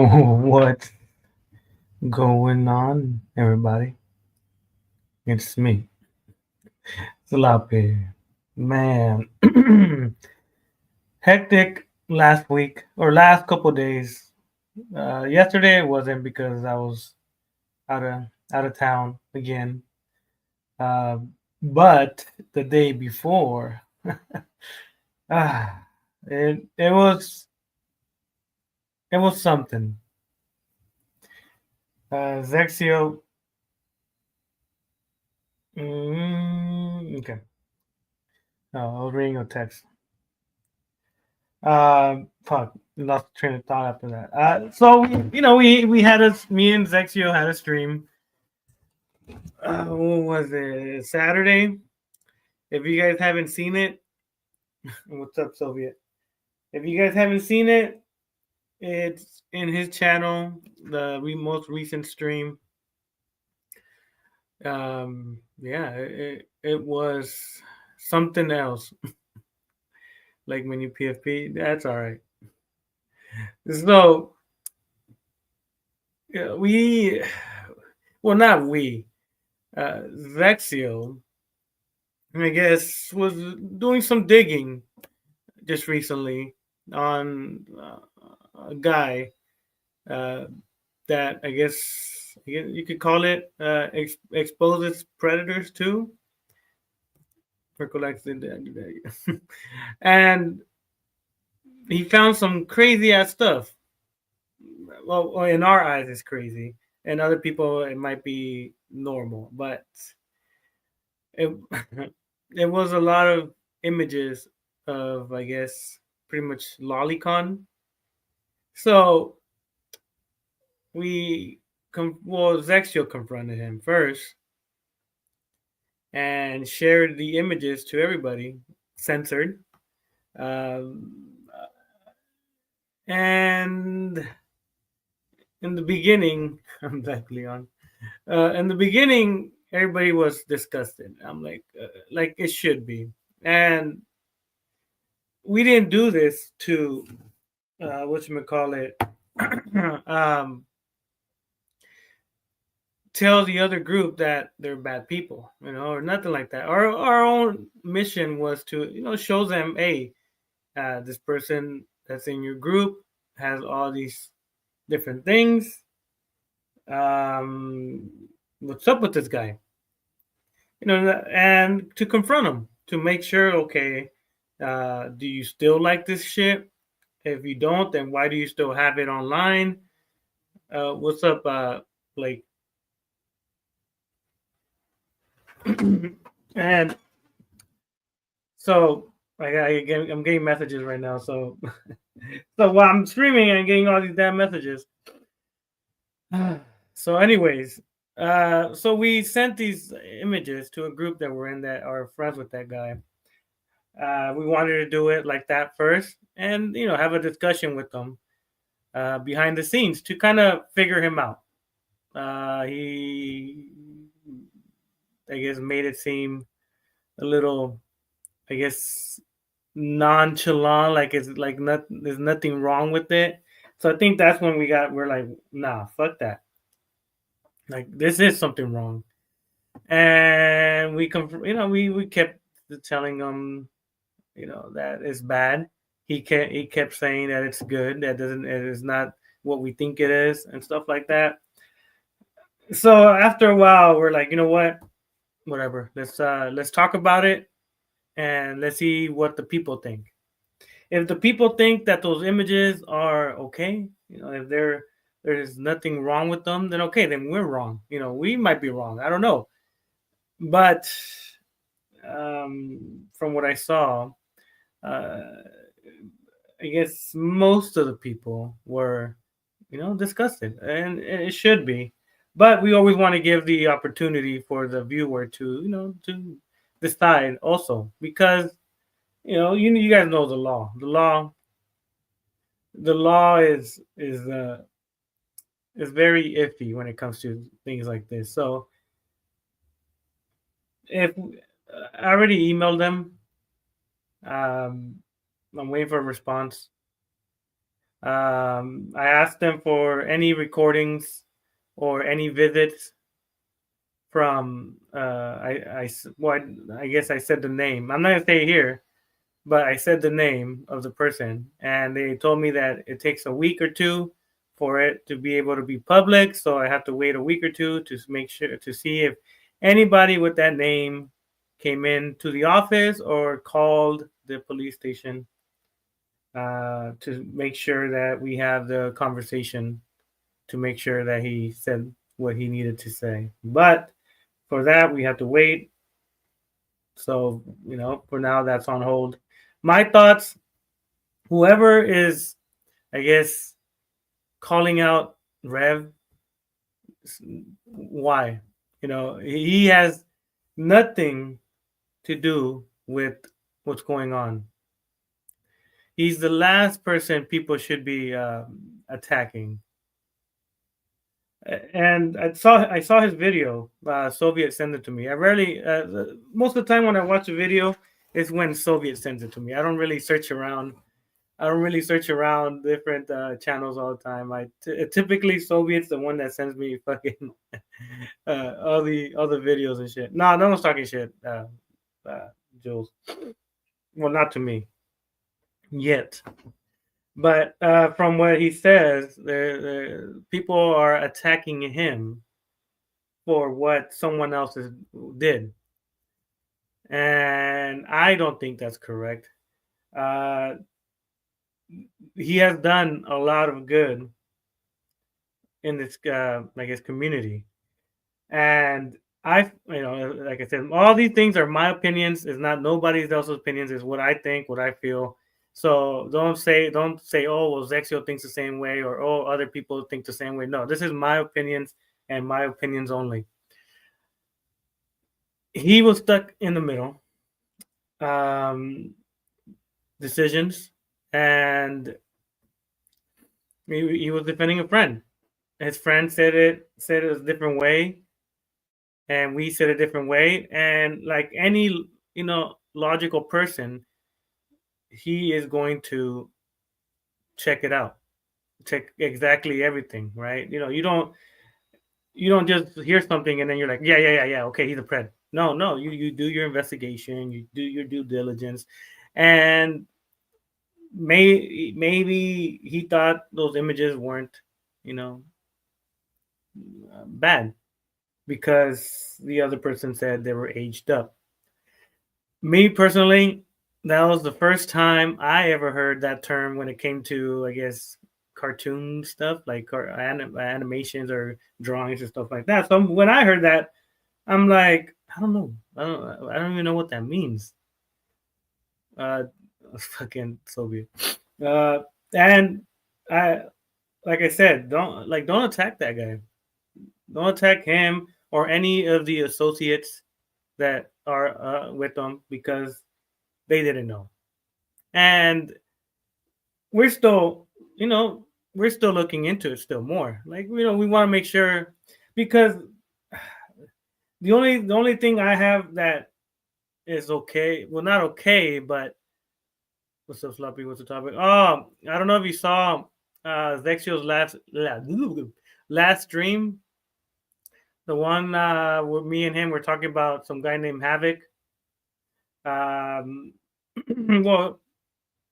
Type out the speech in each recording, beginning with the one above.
What's going on, everybody? It's me, Salape. Man, hectic last week or last couple days. Yesterday it wasn't because I was out of out of town again. Uh, but the day before, ah, it was something. Zexio. Okay. I was reading your text. Fuck, lost the train of thought after that. So we had me and Zexio had a stream. What was it? Saturday. If you guys haven't seen it, what's up, Soviet? If you guys haven't seen it, it's in his channel, the most recent stream. Yeah, it was something else. Like mini PFP. That's all right. So yeah, well, not we. Zexio, I guess, was doing some digging just recently on a guy uh, that I guess you could call it exposes predators too. Recollected, and he found some crazy ass stuff. Well, in our eyes, it's crazy, and other people it might be normal, but it there was a lot of images of, I guess, pretty much lolicon. So Zexio confronted him first and shared the images to everybody, censored. Um, and in the beginning, I'm back, Leon. In the beginning, everybody was disgusted. I'm like it should be, and we didn't do this to what you call it, um, tell the other group that they're bad people, or nothing like that. Our own mission was to, show them, hey, this person that's in your group has all these different things. Um, what's up with this guy? And to confront him, to make sure, okay, do you still like this shit? If you don't, then why do you still have it online? What's up, like, and so I'm getting messages right now. So so while I'm streaming and getting all these damn messages. So, anyways, so we sent these images to a group that we're in that are friends with that guy. We wanted to do it like that first, and have a discussion with them behind the scenes to kind of figure him out. He, I guess, made it seem a little, I guess, nonchalant, like it's like there's nothing wrong with it. So I think that's when we're like, nah, fuck that. Like, this is something wrong, and we kept telling him, that it's bad. He kept saying that it's good. It is not what we think it is, and stuff like that. So after a while, we're like, you know what, whatever. Let's talk about it, and let's see what the people think. If the people think that those images are okay, if there's nothing wrong with them, then okay, then we're wrong. We might be wrong. I don't know, but from what I saw, uh, I guess most of the people were, disgusted, and it should be. But we always want to give the opportunity for the viewer to, to decide also, because you guys know the law. The law is very iffy when it comes to things like this. So if I already emailed them, um, I'm waiting for a response. I asked them for any recordings or any visits from well, I guess I said the name. I'm not gonna say it here, but I said the name of the person, and they told me that it takes a week or two for it to be able to be public. So I have to wait a week or two to make sure to see if anybody with that name came in to the office or called the police station to make sure that we have the conversation to make sure that he said what he needed to say. But for that, we have to wait. So, for now, that's on hold. My thoughts, whoever is, I guess, calling out Rev, why? He has nothing to do with what's going on. He's the last person people should be attacking. And I saw his video. Soviet sent it to me. I rarely, most of the time when I watch a video, is when Soviet sends it to me. I don't really search around. I don't really search around different channels all the time. Typically Soviet's the one that sends me fucking all the videos and shit. No one's talking shit, Jules. Well, not to me yet. But from what he says, the people are attacking him for what someone else did, and I don't think that's correct. Uh, he has done a lot of good in this, I guess, community, and like I said, all these things are my opinions. It's not nobody else's opinions. It's what I think, what I feel. So don't say, oh, well, Zexio thinks the same way, or oh, other people think the same way. No, this is my opinions and my opinions only. He was stuck in the middle, decisions, and he was defending a friend. His friend said it a different way, and we said a different way. And like any logical person, he is going to check it out, check exactly everything, right? You don't just hear something and then you're like, yeah, okay, he's a pred. No, you do your investigation, you do your due diligence, and maybe he thought those images weren't, bad because the other person said they were aged up. Me personally, that was the first time I ever heard that term when it came to, I guess, cartoon stuff like animations or drawings and stuff like that. So when I heard that, I'm like, I don't know, I don't even know what that means. Fucking Soviet. And I, like I said, don't attack that guy. Don't attack him or any of the associates that are with them because they didn't know. And we're still, we're still looking into it still more. Like, we want to make sure, because the only thing I have that is okay, well, not okay, but what's up, Sloppy? What's the topic? Oh, I don't know if you saw Zexio's last stream. The one where me and him were talking about some guy named Havoc. Well,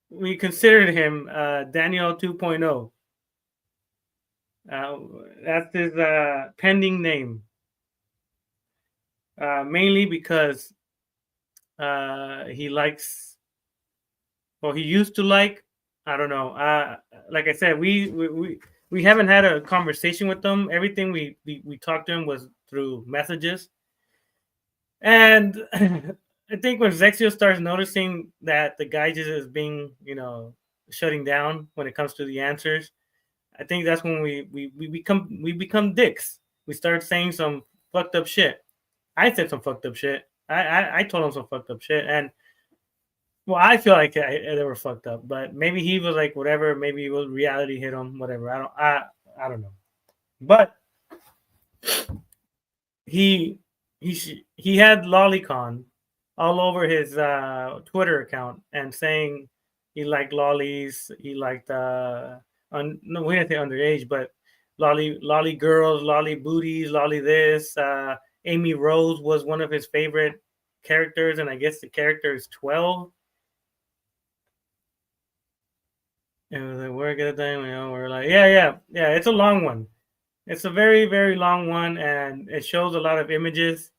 we considered him Daniel 2.0. That's his pending name. Mainly because he likes, well, he used to like, I don't know. Like I said, we haven't had a conversation with them. Everything we talked to him was through messages. And I think when Zexio starts noticing that the guy just is being, shutting down when it comes to the answers, I think that's when we become dicks. We start saying some fucked up shit. I said some fucked up shit. I told him some fucked up shit, and well, I feel like they were fucked up, but maybe he was like whatever. Maybe it was reality hit him, whatever. I don't know, but he had lolicon all over his Twitter account and saying he liked lollies. He liked no, we didn't say underage, but lolly girls, lolly booties, lolly this. Amy Rose was one of his favorite characters, and I guess the character is 12. And like, we're good thing, we're like, yeah. It's a long one. It's a very, very long one, and it shows a lot of images.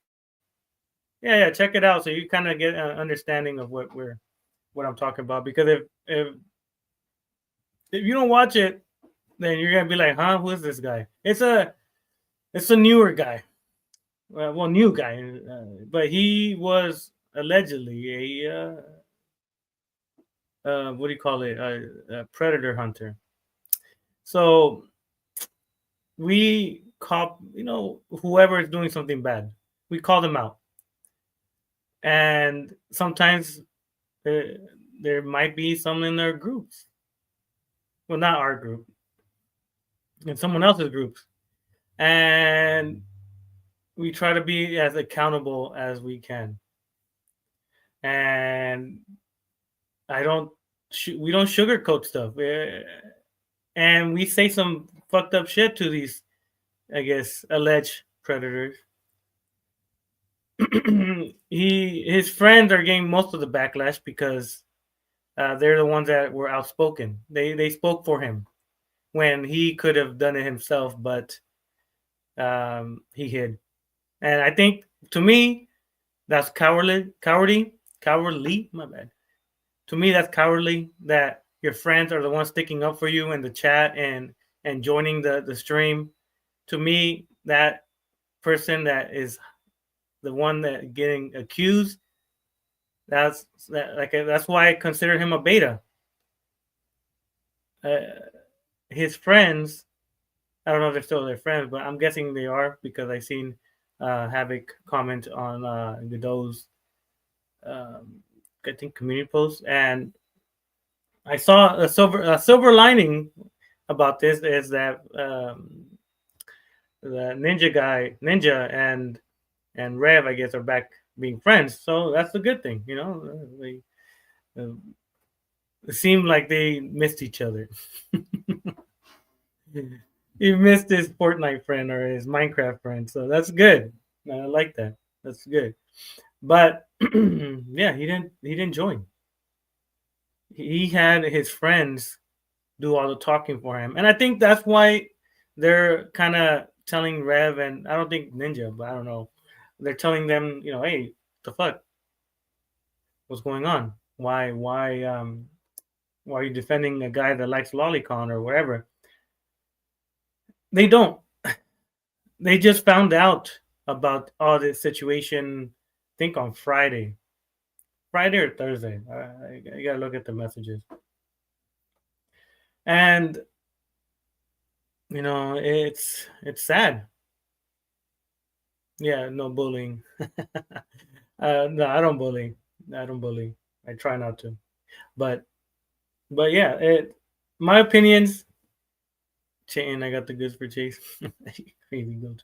Yeah. Check it out so you kind of get an understanding of what I'm talking about. Because if you don't watch it, then you're gonna be like, huh, who is this guy? It's a newer guy. Well, new guy, but he was allegedly what do you call it? A predator hunter. So we call, whoever is doing something bad, we call them out, and sometimes there might be some in their groups. Well, not our group, in someone else's groups, and we try to be as accountable as we can. And I don't, we don't sugarcoat stuff, and we say some fucked up shit to these, I guess, alleged predators. His friends are getting most of the backlash because they're the ones that were outspoken. They spoke for him when he could have done it himself, but he hid. And I think, to me, that's cowardly. My bad. To me, that's cowardly that your friends are the ones sticking up for you in the chat and joining the stream. To me, that person that is the one that getting accused, that's why I consider him a beta. His friends, I don't know if they're still their friends, but I'm guessing they are because I seen Havoc comment on Godot's I think community post, and I saw a silver lining about this is that the Ninja and Rev, I guess, are back being friends. So that's a good thing, They it seemed like they missed each other. He missed his Fortnite friend or his Minecraft friend, so that's good. I like that. That's good. But yeah, he didn't join. He had his friends do all the talking for him, and I think that's why they're kind of telling Rev, and I don't think Ninja, but I don't know. They're telling them, hey, the fuck, what's going on? Why are you defending a guy that likes Lolicon or whatever? They don't. They just found out about all this situation, I think on Friday or Thursday. I gotta look at the messages. And it's sad. Yeah, no bullying. No, I don't bully. I try not to. But yeah, my opinions. And I got the goods for Chase. Crazy go to.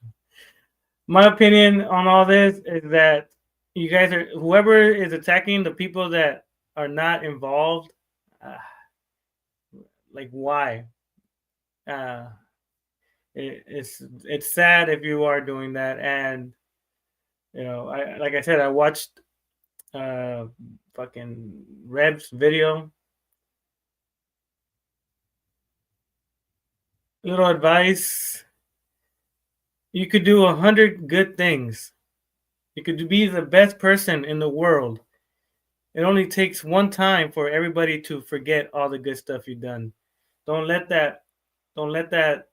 My opinion on all this is that you guys are, whoever is attacking the people that are not involved. Like, why? It's sad if you are doing that, and like I said, I watched fucking Reb's video. Little advice: you could do 100 good things. You could be the best person in the world. It only takes one time for everybody to forget all the good stuff you've done. Don't let that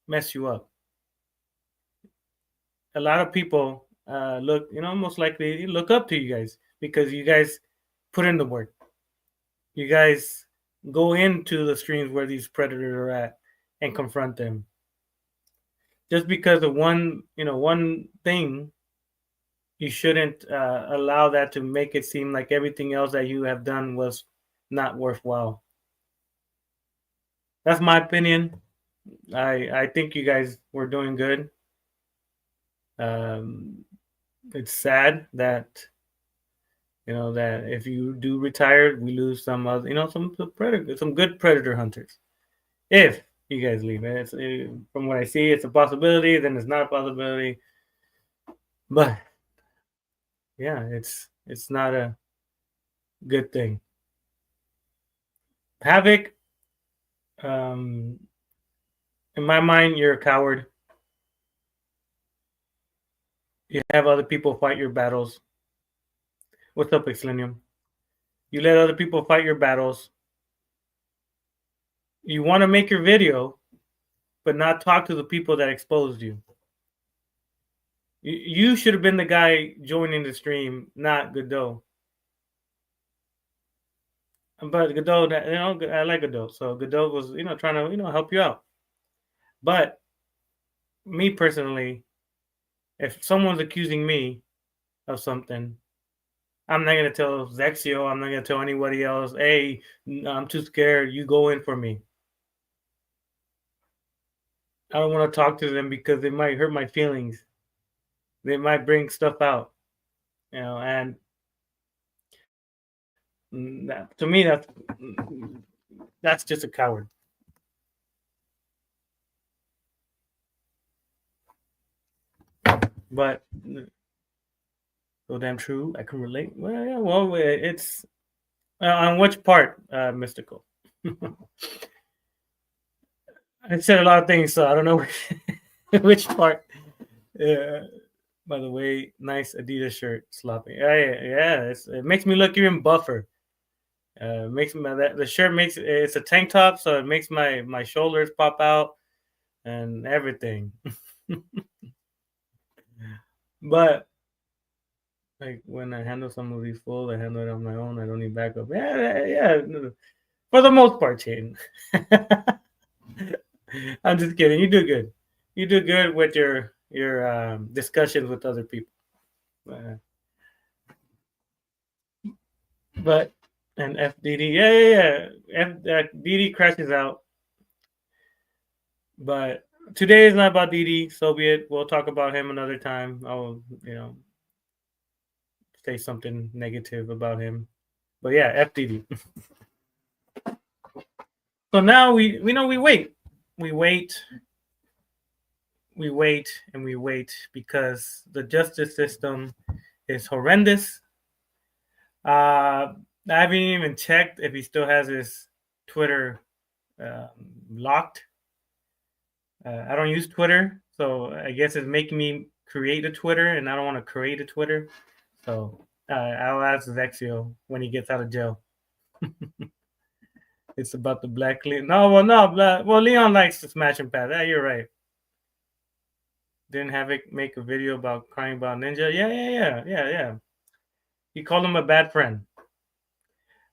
mess you up. A lot of people most likely look up to you guys because you guys put in the work. You guys go into the streams where these predators are at and confront them. Just because of one thing, you shouldn't allow that to make it seem like everything else that you have done was not worthwhile. That's my opinion. I think you guys were doing good. It's sad that that if you do retire, we lose some other some good predator hunters. If you guys leave, it's from what I see, it's a possibility. Then it's not a possibility. But yeah, it's not a good thing. Havoc, um, in my mind, you're a coward. You have other people fight your battles. What's up, Exlinium? You let other people fight your battles. You want to make your video, but not talk to the people that exposed you. You should have been the guy joining the stream, not Godot. But Godot, I like Godot. So Godot was, trying to, help you out. But me personally, if someone's accusing me of something, I'm not gonna tell Zexio. I'm not gonna tell anybody else. Hey, I'm too scared. You go in for me. I don't want to talk to them because they might hurt my feelings. They might bring stuff out, and to me, that's just a coward. But so damn true. I can relate. Well, yeah. Well, it's on which part, mystical. I said a lot of things, so I don't know which part. By the way, nice Adidas shirt, sloppy. Yeah. It makes me look even buffer. Makes the shirt it's a tank top, so it makes my shoulders pop out and everything. But like when I handle some of these full, I handle it on my own. I don't need backup. Yeah. For the most part, Chain. I'm just kidding. You do good. You do good with your discussions with other people. But and FDD, yeah. DD crashes out. But today is not about DD. So be it. We'll talk about him another time. I'll say something negative about him. But yeah, FDD. So now we wait. We wait and we wait because the justice system is horrendous. I haven't even checked if he still has his Twitter locked. I don't use Twitter, so I guess it's making me create a Twitter, and I don't want to create a Twitter. So I'll ask Zexio when he gets out of jail. It's about the Black Leon. Well, Leon likes to smash and pass. Yeah, you're right. Didn't have it make a video about crying about Ninja. Yeah. He called him a bad friend.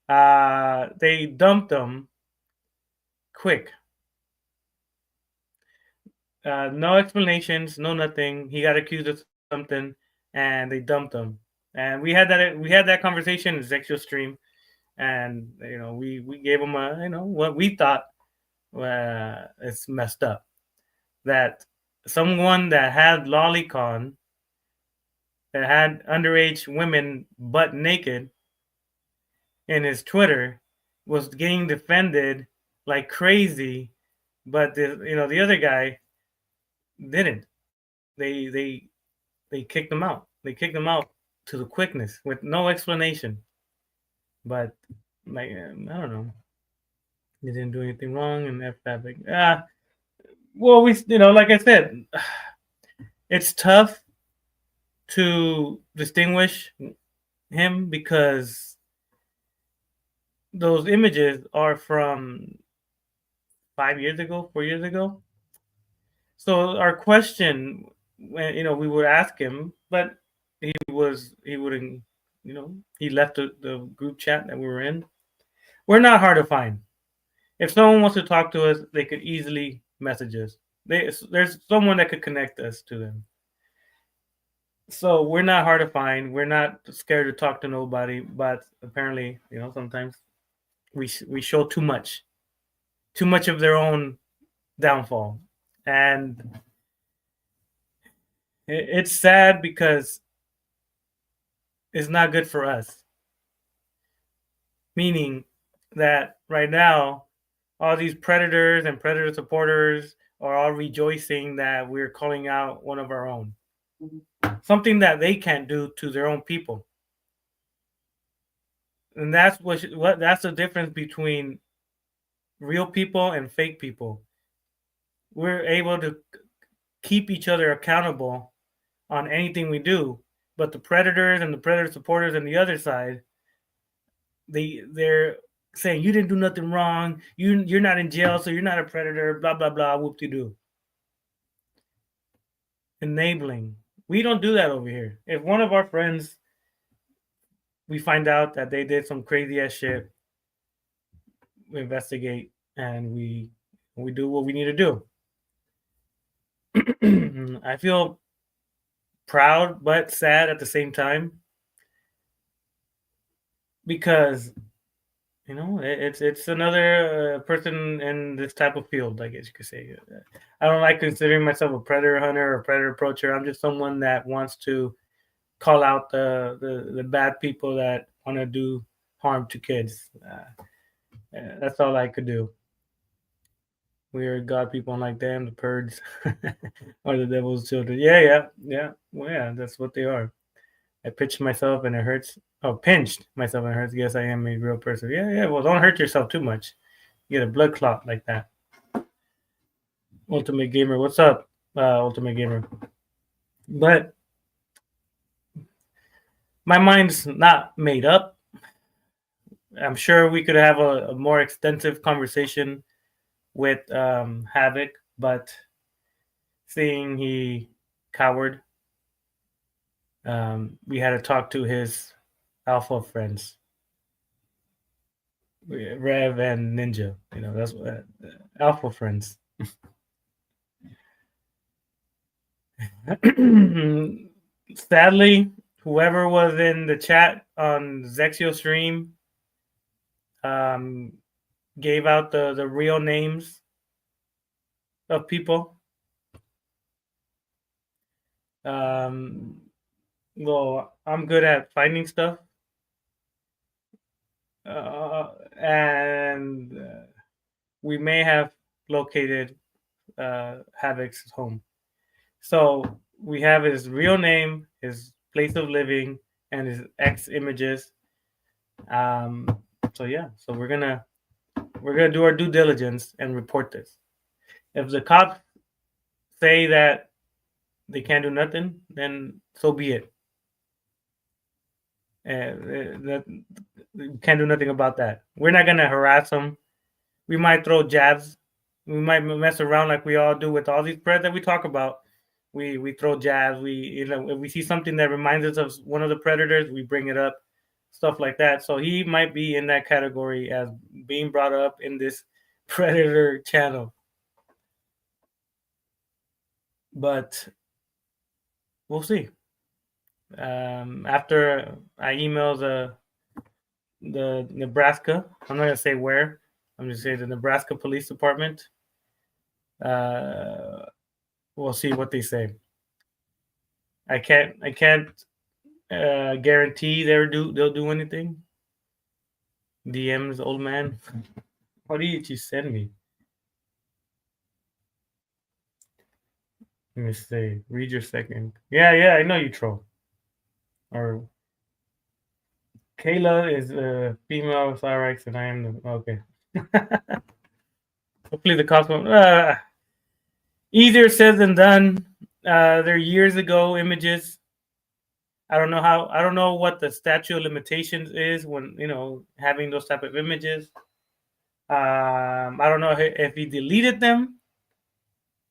They dumped him quick. No explanations, no nothing. He got accused of something, and they dumped him. And we had that conversation in Zexio stream, and we gave him what we thought it's messed up. That someone that had lolicon, that had underage women butt naked in his Twitter, was getting defended like crazy, but the other guy didn't. They kicked him out. They kicked him out to the quickness with no explanation. But like I don't know, he didn't do anything wrong, and that well, we like I said, it's tough to distinguish him because those images are from 5 years ago, 4 years ago. So our question, when we would ask him, but he wouldn't, he left the group chat that we were in. We're not hard to find. If someone wants to talk to us, they could easily message us. There's someone that could connect us to them. So we're not hard to find. We're not scared to talk to nobody. But apparently, sometimes we show too much of their own downfall, and it's sad because it's not good for us. Meaning that right now all these predators and predator supporters are all rejoicing that we're calling out one of our own, something that they can't do to their own people. And that's what that's the difference between real people and fake people. We're able to keep each other accountable on anything we do, but the predators and the predator supporters on the other side, they're saying you didn't do nothing wrong, you're not in jail, so you're not a predator, blah blah blah, whoop de doo. Enabling. We don't do that over here. If one of our friends, we find out that they did some crazy ass shit, we investigate and we do what we need to do. I feel proud but sad at the same time because it's another person in this type of field, I guess you could say. I don't like considering myself a predator hunter or predator approacher. I'm just someone that wants to call out the bad people that want to do harm to kids. That's all I could do. We are God people unlike them, the Purds, or the devil's children. Yeah. Well, yeah, that's what they are. I pitched myself and it hurts. Oh, pinched myself and it hurts. Yes, I am a real person. Yeah. Well, don't hurt yourself too much. You get a blood clot like that. Ultimate Gamer, what's up, Ultimate Gamer? But my mind's not made up. I'm sure we could have a more extensive conversation with Havoc, but seeing he cowered, we had to talk to his alpha friends, Rev and Ninja. That's what alpha friends. Sadly, whoever was in the chat on Zexio stream gave out the real names of people. Well, I'm good at finding stuff, and we may have located Havoc's home. So we have his real name, his place of living, and his X images. So yeah, so we're gonna do our due diligence and report this. If the cops say that they can't do nothing, then so be it. That can't do nothing about that. We're not gonna harass them. We might throw jabs. We might mess around like we all do with all these preds that we talk about. We throw jabs. If we see something that reminds us of one of the predators, we bring it up, stuff like that. So he might be in that category as being brought up in this predator channel. But we'll see. After I email the Nebraska, I'm not gonna say where. I'm just saying the Nebraska Police Department. We'll see what they say. I can't guarantee they'll do anything. DMs, old man. What did you send me? Let me see. Read your second. Yeah, I know you troll. Or Kayla is a female Cyrex and I am the okay. Hopefully the cops won't. Easier said than done. They're years ago images. I don't know what the statute of limitations is when having those type of images. I don't know if he deleted them.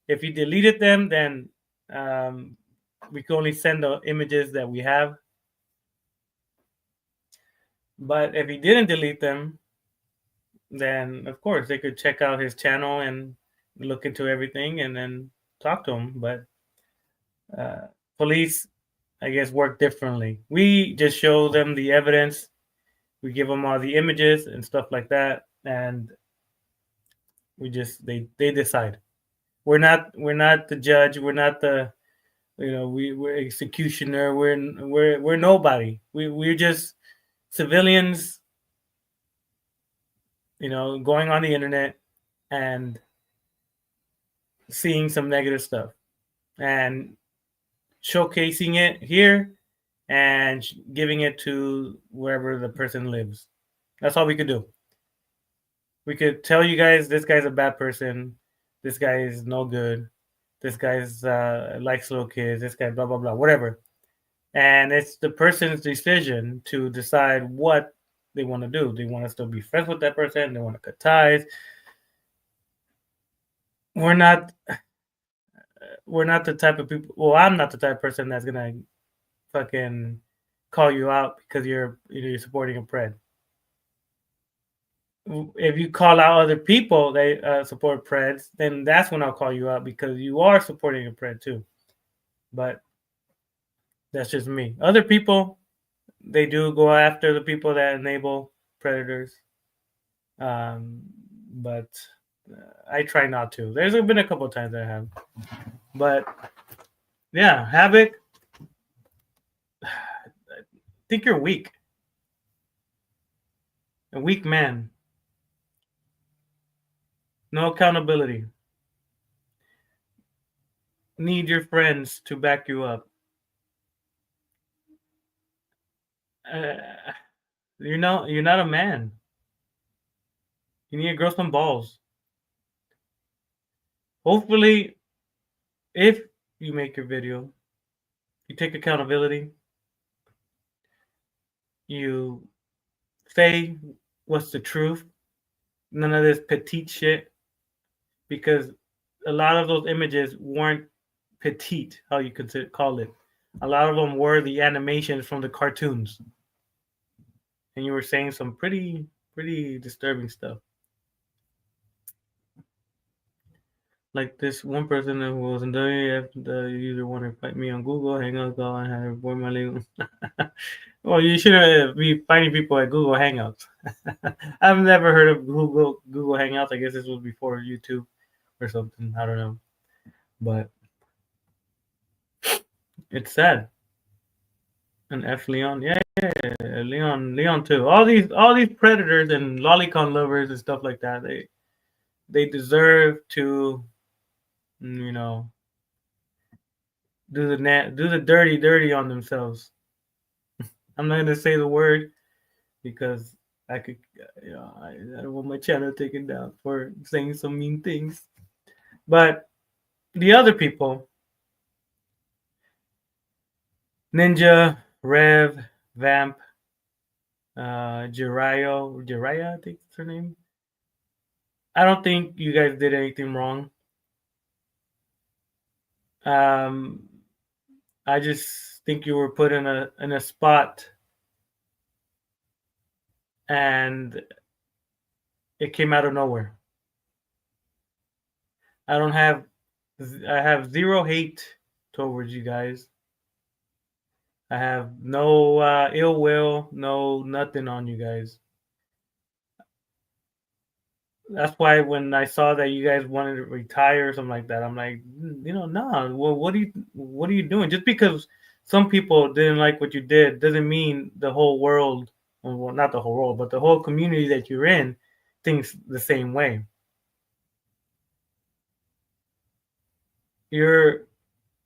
If he deleted them, then we can only send the images that we have. But if he didn't delete them, then of course they could check out his channel and look into everything and then talk to him. But police, I guess, work differently. We just show them the evidence. We give them all the images and stuff like that, and we just they decide. We're not the judge. We're not the we're executioner. We're nobody. We're just civilians. Going on the internet and seeing some negative stuff and showcasing it here and giving it to wherever the person lives. That's all we could do. We could tell you guys this guy's a bad person, this guy is no good, this guy's likes little kids, this guy blah blah blah, whatever. And it's the person's decision to decide what they want to do. They want to still be friends with that person. They want to cut ties. We're not. We're not the type of people. Well, I'm not the type of person that's gonna fucking call you out because you're supporting a pred. If you call out other people that support preds, then that's when I'll call you out because you are supporting a pred too. But that's just me. Other people, they do go after the people that enable predators. But I try not to. There's been a couple of times I have. But yeah, Havoc, I think you're weak. A weak man. No accountability. Need your friends to back you up. You're not a man. You need to grow some balls. Hopefully, if you make your video, you take accountability. You say what's the truth. None of this petite shit. Because a lot of those images weren't petite, how you could call it. A lot of them were the animations from the cartoons. And you were saying some pretty disturbing stuff. Like this one person who was in WF, the user wanted to fight me on Google Hangouts. I had to avoid my legal. Well, you shouldn't be finding people at Google Hangouts. I've never heard of Google Hangouts. I guess this was before YouTube or something. I don't know, but it's sad. And F Leon, yeah, Leon too. All these predators and lolicon lovers and stuff like that. They deserve to, you know, do the dirty on themselves. I'm not gonna say the word because I could, I don't want my channel taken down for saying some mean things. But the other people, Ninja, Rev, Vamp, Jiraiya, I think it's her name. I don't think you guys did anything wrong. I just think you were put in a spot, and it came out of nowhere. I have zero hate towards you guys. I have no ill will, no nothing on you guys. That's why when I saw that you guys wanted to retire or something like that, I'm like, nah. Well, what are you doing? Just because some people didn't like what you did doesn't mean the whole world, well, not the whole world, but the whole community that you're in thinks the same way. You're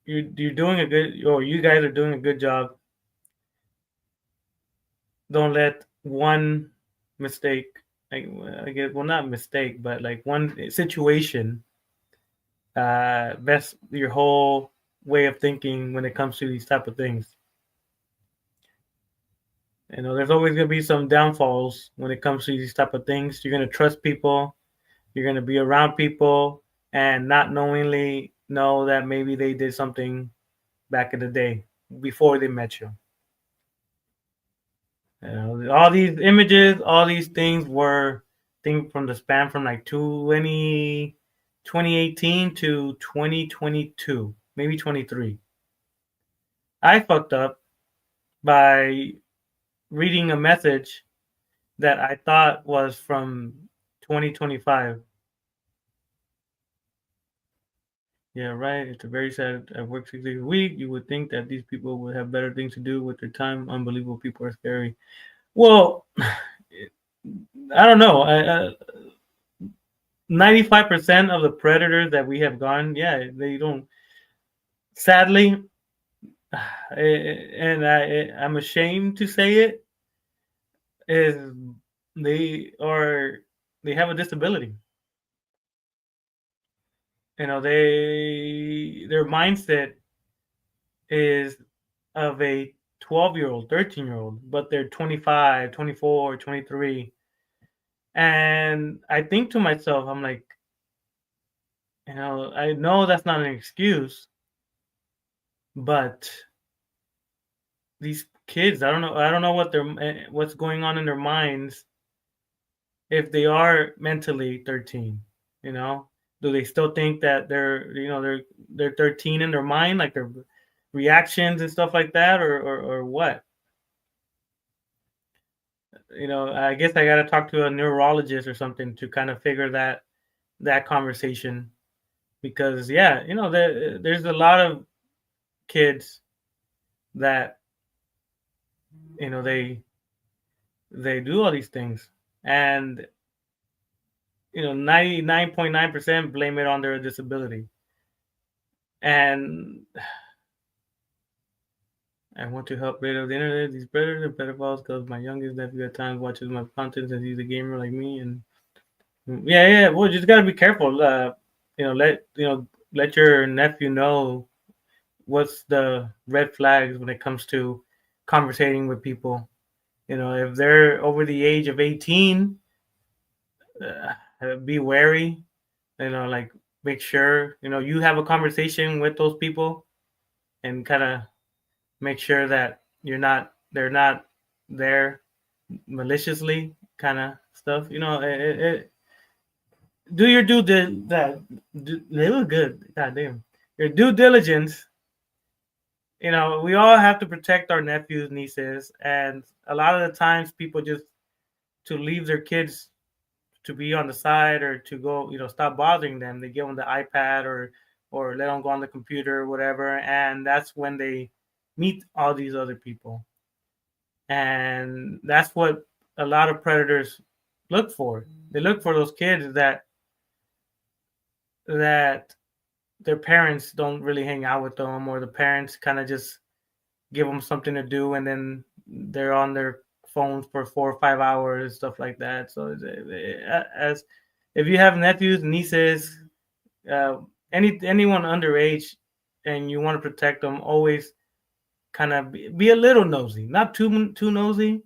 doing a good, or you guys are doing a good job. Don't let one mistake, I guess, well, not mistake, but like one situation mess your whole way of thinking when it comes to these type of things. There's always going to be some downfalls when it comes to these type of things. You're going to trust people, you're going to be around people, and not knowingly know that maybe they did something back in the day before they met you. All these images, all these things were things from the span from like 2018 to 2022, maybe 23. I fucked up by reading a message that I thought was from 2025. Yeah, right. It's a very sad. I work 6 days a week. You would think that these people would have better things to do with their time. Unbelievable. People are scary. Well, I don't know. 95% of the predators that we have gone, yeah, they don't. Sadly, I'm ashamed to say it, is they are they have a disability. Their mindset is of a 12-year-old, 13-year-old, but they're 25, 24, 23. And I think to myself, I'm like, I know that's not an excuse, but these kids, I don't know what's going on in their minds if they are mentally 13, you know? Do they still think that they're 13 in their mind, like their reactions and stuff like that, or what? I guess I got to talk to a neurologist or something to kind of figure that conversation, because yeah, there's a lot of kids that they do all these things, and 99.9% blame it on their disability. And I want to help rid of the internet, these predators and pedophiles, because my youngest nephew at times watches my content and he's a gamer like me. And yeah, well, just gotta be careful. Let your nephew know what's the red flags when it comes to conversating with people. If they're over the age of 18, be wary. Like, make sure you have a conversation with those people, and kind of make sure that they're not there maliciously, kind of stuff. Do your they look good. God damn, your due diligence. We all have to protect our nephews, nieces, and a lot of the times people just to leave their kids to be on the side, or to go, stop bothering them. They give them the iPad, or let them go on the computer or whatever, and that's when they meet all these other people. And that's what a lot of predators look for. They look for those kids that their parents don't really hang out with them, or the parents kind of just give them something to do, and then they're on their phones for 4 or 5 hours, stuff like that. So as if you have nephews, nieces, uh, anyone underage, and you want to protect them, always kind of be a little nosy, not too nosy.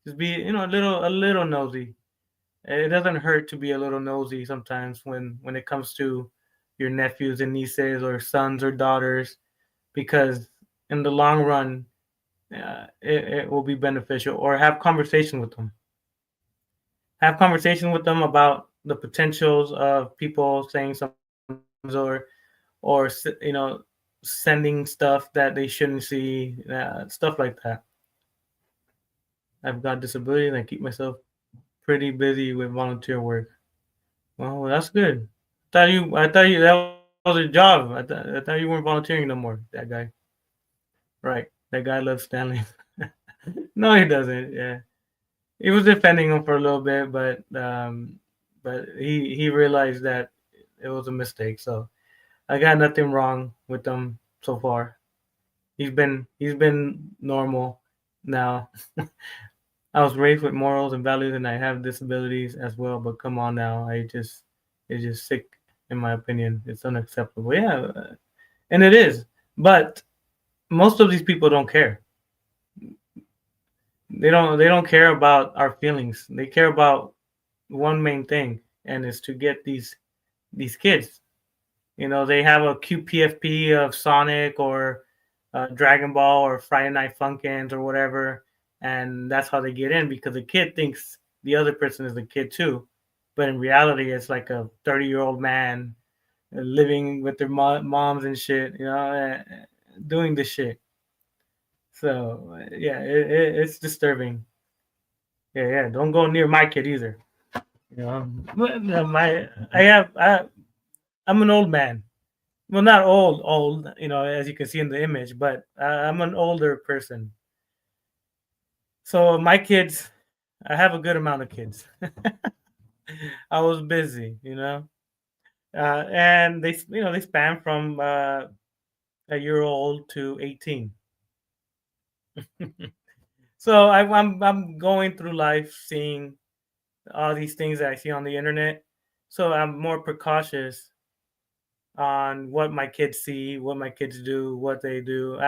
Just be a little nosy. It doesn't hurt to be a little nosy sometimes when it comes to your nephews and nieces, or sons or daughters, because in the long run, it will be beneficial. Or have conversation with them. Have conversation with them about the potentials of people saying something, or sending stuff that they shouldn't see, stuff like that. I've got disabilities, and I keep myself pretty busy with volunteer work. Well, that's good. I thought you that was a job. I thought you weren't volunteering no more. That guy, right? That guy loves Stanley. No, he doesn't. Yeah, he was defending him for a little bit, but he realized that it was a mistake. So I got nothing wrong with him so far. He's been normal now. I was raised with morals and values, and I have disabilities as well. But come on now, it's just sick, in my opinion. It's unacceptable. Yeah, and it is. But most of these people don't care. They don't care about our feelings. They care about one main thing, and is to get these kids. They have a QPFP of Sonic, or Dragon Ball, or Friday Night Funkins, or whatever, and that's how they get in, because the kid thinks the other person is the kid too, but in reality, it's like a 30-year-old man living with their moms and shit, doing this shit. So yeah, it's disturbing. Yeah, yeah. Don't go near my kid either. My I'm an old man. Well, not old, as you can see in the image, but I'm an older person. So my kids, I have a good amount of kids. I was busy, and they span from a year old to 18. So I'm going through life seeing all these things that I see on the internet. So I'm more precautious on what my kids see, what my kids do, what they do.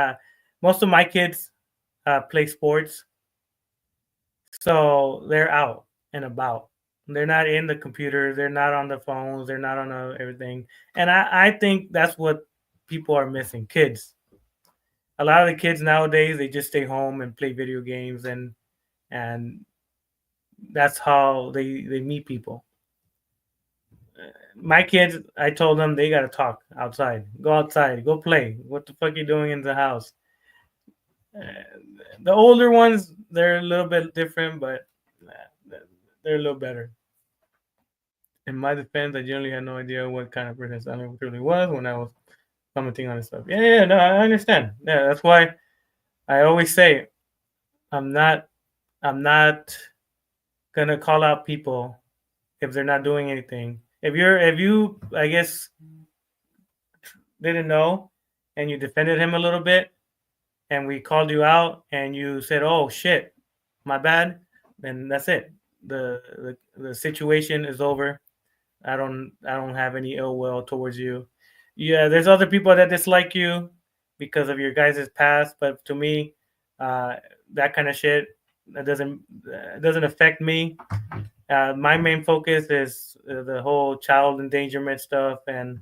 Most of my kids play sports, so they're out and about. They're not in the computer. They're not on the phones. They're not on everything. And I think that's what people are missing. Kids. A lot of the kids nowadays they just stay home and play video games, and that's how they meet people. My kids, I told them they gotta talk outside. Go outside. Go play. What the fuck you doing in the house? Uh, the older ones, they're a little bit different, but they're a little better. In my defense, I generally had no idea what kind of person Stanley truly was when I was commenting on his stuff. Yeah, no, I understand. Yeah, that's why I always say I'm not, I'm not gonna call out people if they're not doing anything. If you, I guess, didn't know, and you defended him a little bit, and we called you out, and you said, "Oh shit, my bad," then that's it. The situation is over. I don't have any ill will towards you. Yeah, there's other people that dislike you because of your guys' past, but to me, uh, that kind of shit that doesn't affect me. My main focus is the whole child endangerment stuff and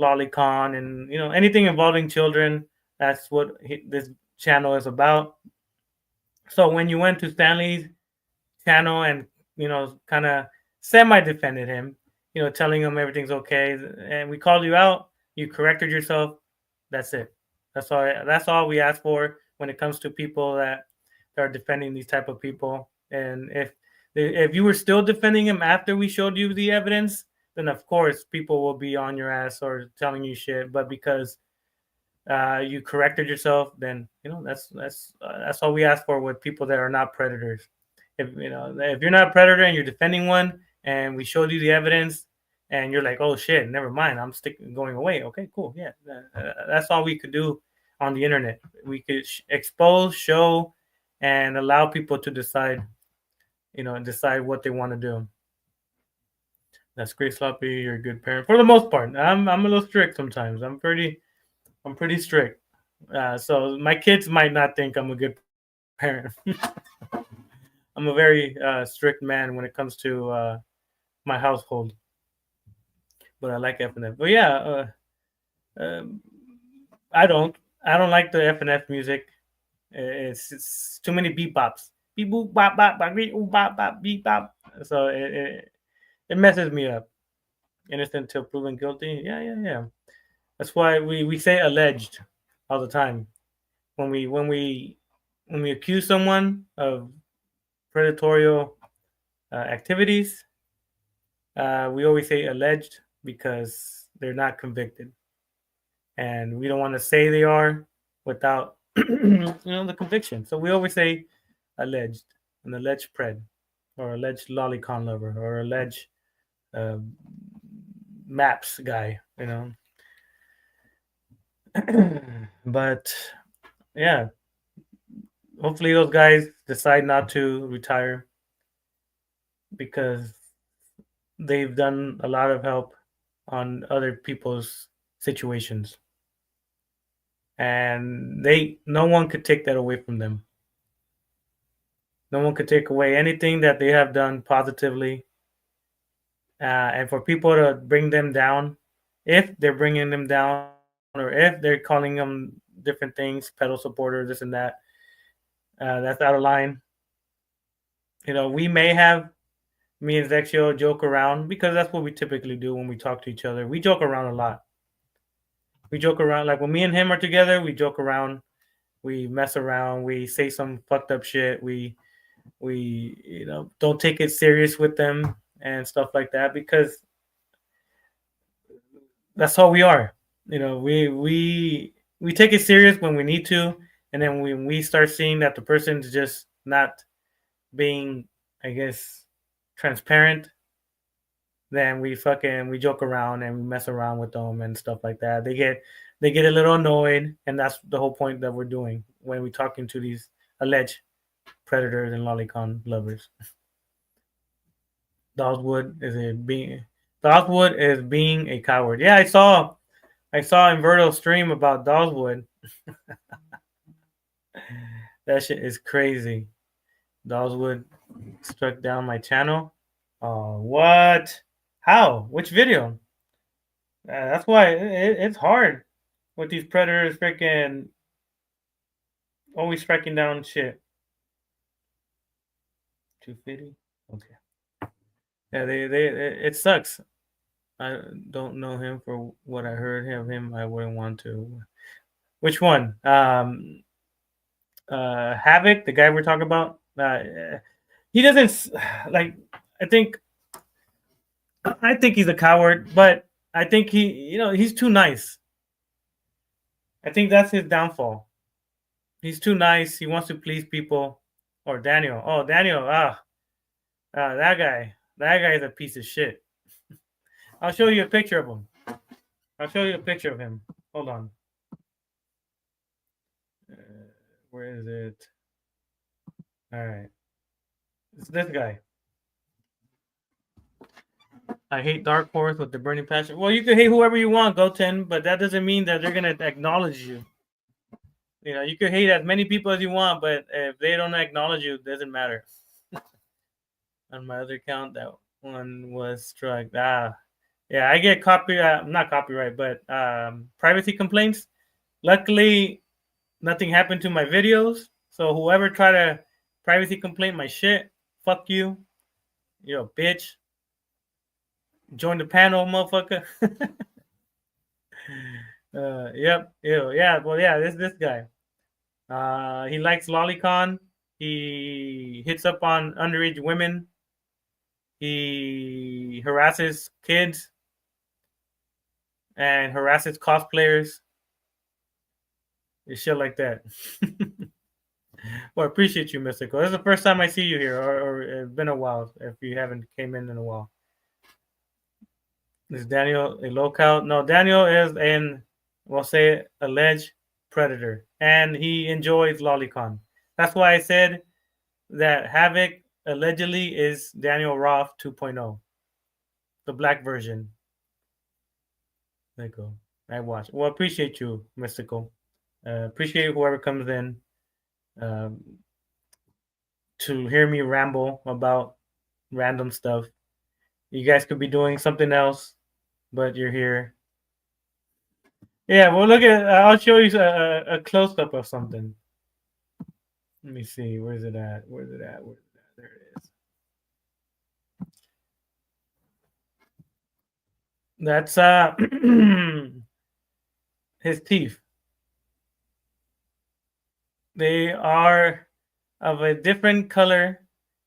lolicon and anything involving children. That's what this channel is about. So when you went to Stanley's channel and kind of semi defended him, telling him everything's okay, and we called you out, you corrected yourself. That's it. That's all we ask for when it comes to people that are defending these type of people. And if you were still defending him after we showed you the evidence, then of course people will be on your ass or telling you shit. But because you corrected yourself, then that's all we ask for with people that are not predators. If you're not a predator and you're defending one, and we showed you the evidence, and you're like, oh shit, never mind, I'm going away. Okay, cool, yeah, that's all we could do on the internet. We could expose, show, and allow people to decide, decide what they want to do. That's great, Sloppy. You're a good parent for the most part. I'm a little strict sometimes. I'm pretty strict. So my kids might not think I'm a good parent. I'm a very strict man when it comes to my household, but I like FNF. But yeah, um, I don't. I don't like the FNF music. It's too many beep bops. Beep boop bop bop bop beep boop bop bop beep bop. So it messes me up. Innocent till proven guilty. Yeah, yeah, yeah. That's why we say alleged all the time when we accuse someone of predatorial activities. We always say alleged because they're not convicted, and we don't want to say they are without the conviction. So we always say alleged, an alleged pred, or alleged lolicon lover, or alleged uh, maps guy. But yeah, hopefully those guys decide not to retire because they've done a lot of help on other people's situations, and no one could take that away from them. No one could take away anything that they have done positively. And for people to bring them down, if they're bringing them down, or if they're calling them different things, pedal supporter, this and that, that's out of line. We may have, me and Zexio joke around because that's what we typically do when we talk to each other. We joke around a lot. We joke around, like when me and him are together, we joke around, we mess around, we say some fucked up shit, we don't take it serious with them and stuff like that, because that's how we are. We take it serious when we need to, and then when we start seeing that the person's just not being, I guess, transparent, then we joke around and we mess around with them and stuff like that. They get a little annoyed, and that's the whole point that we're doing when we're talking to these alleged predators and lolicon lovers. Dogwood is being a coward. Yeah, I saw Inverto's stream about Dogwood. That shit is crazy. Dogwood struck down my channel. Oh, what? How? Which video? That's why it's hard with these predators freaking always striking down shit. 250? Okay. Yeah, it sucks. I don't know him for what I heard of him. I wouldn't want to. Which one? Havoc, the guy we're talking about. He doesn't like. I think he's a coward, but I think he's too nice. I think that's his downfall. He's too nice. He wants to please people. Or Daniel. Oh, Daniel. That guy. That guy is a piece of shit. I'll show you a picture of him. I'll show you a picture of him. Hold on. Where is it? All right. It's this guy. I hate Dark Horse with the burning passion. Well, you can hate whoever you want, Goten, but that doesn't mean that they're gonna acknowledge you. You know, you can hate as many people as you want, but if they don't acknowledge you, it doesn't matter. On my other account, that one was struck. Yeah, I get not copyright, but privacy complaints. Luckily, nothing happened to my videos. So whoever try to privacy complain my shit, fuck you. You're a bitch. Join the panel, motherfucker. Yep. Ew. Yeah. Well, yeah. This guy. He likes lolicon. He hits up on underage women. He harasses kids and harasses cosplayers. And shit like that. Well, I appreciate you, Mystical. This is the first time I see you here, or it's been a while if you haven't came in a while. Is Daniel a locale? No, Daniel is we'll say, alleged predator, and he enjoys lolicon. That's why I said that Havoc allegedly is Daniel Roth 2.0, the black version. There you go. I watch. Well, appreciate you, Mystical. Appreciate whoever comes in to hear me ramble about random stuff. You guys could be doing something else, but you're here. Yeah, well, look at. I'll show you a close up of something. Let me see. Where's it at? Where's it at? Where's it at? There it is. That's his teeth. They are of a different color.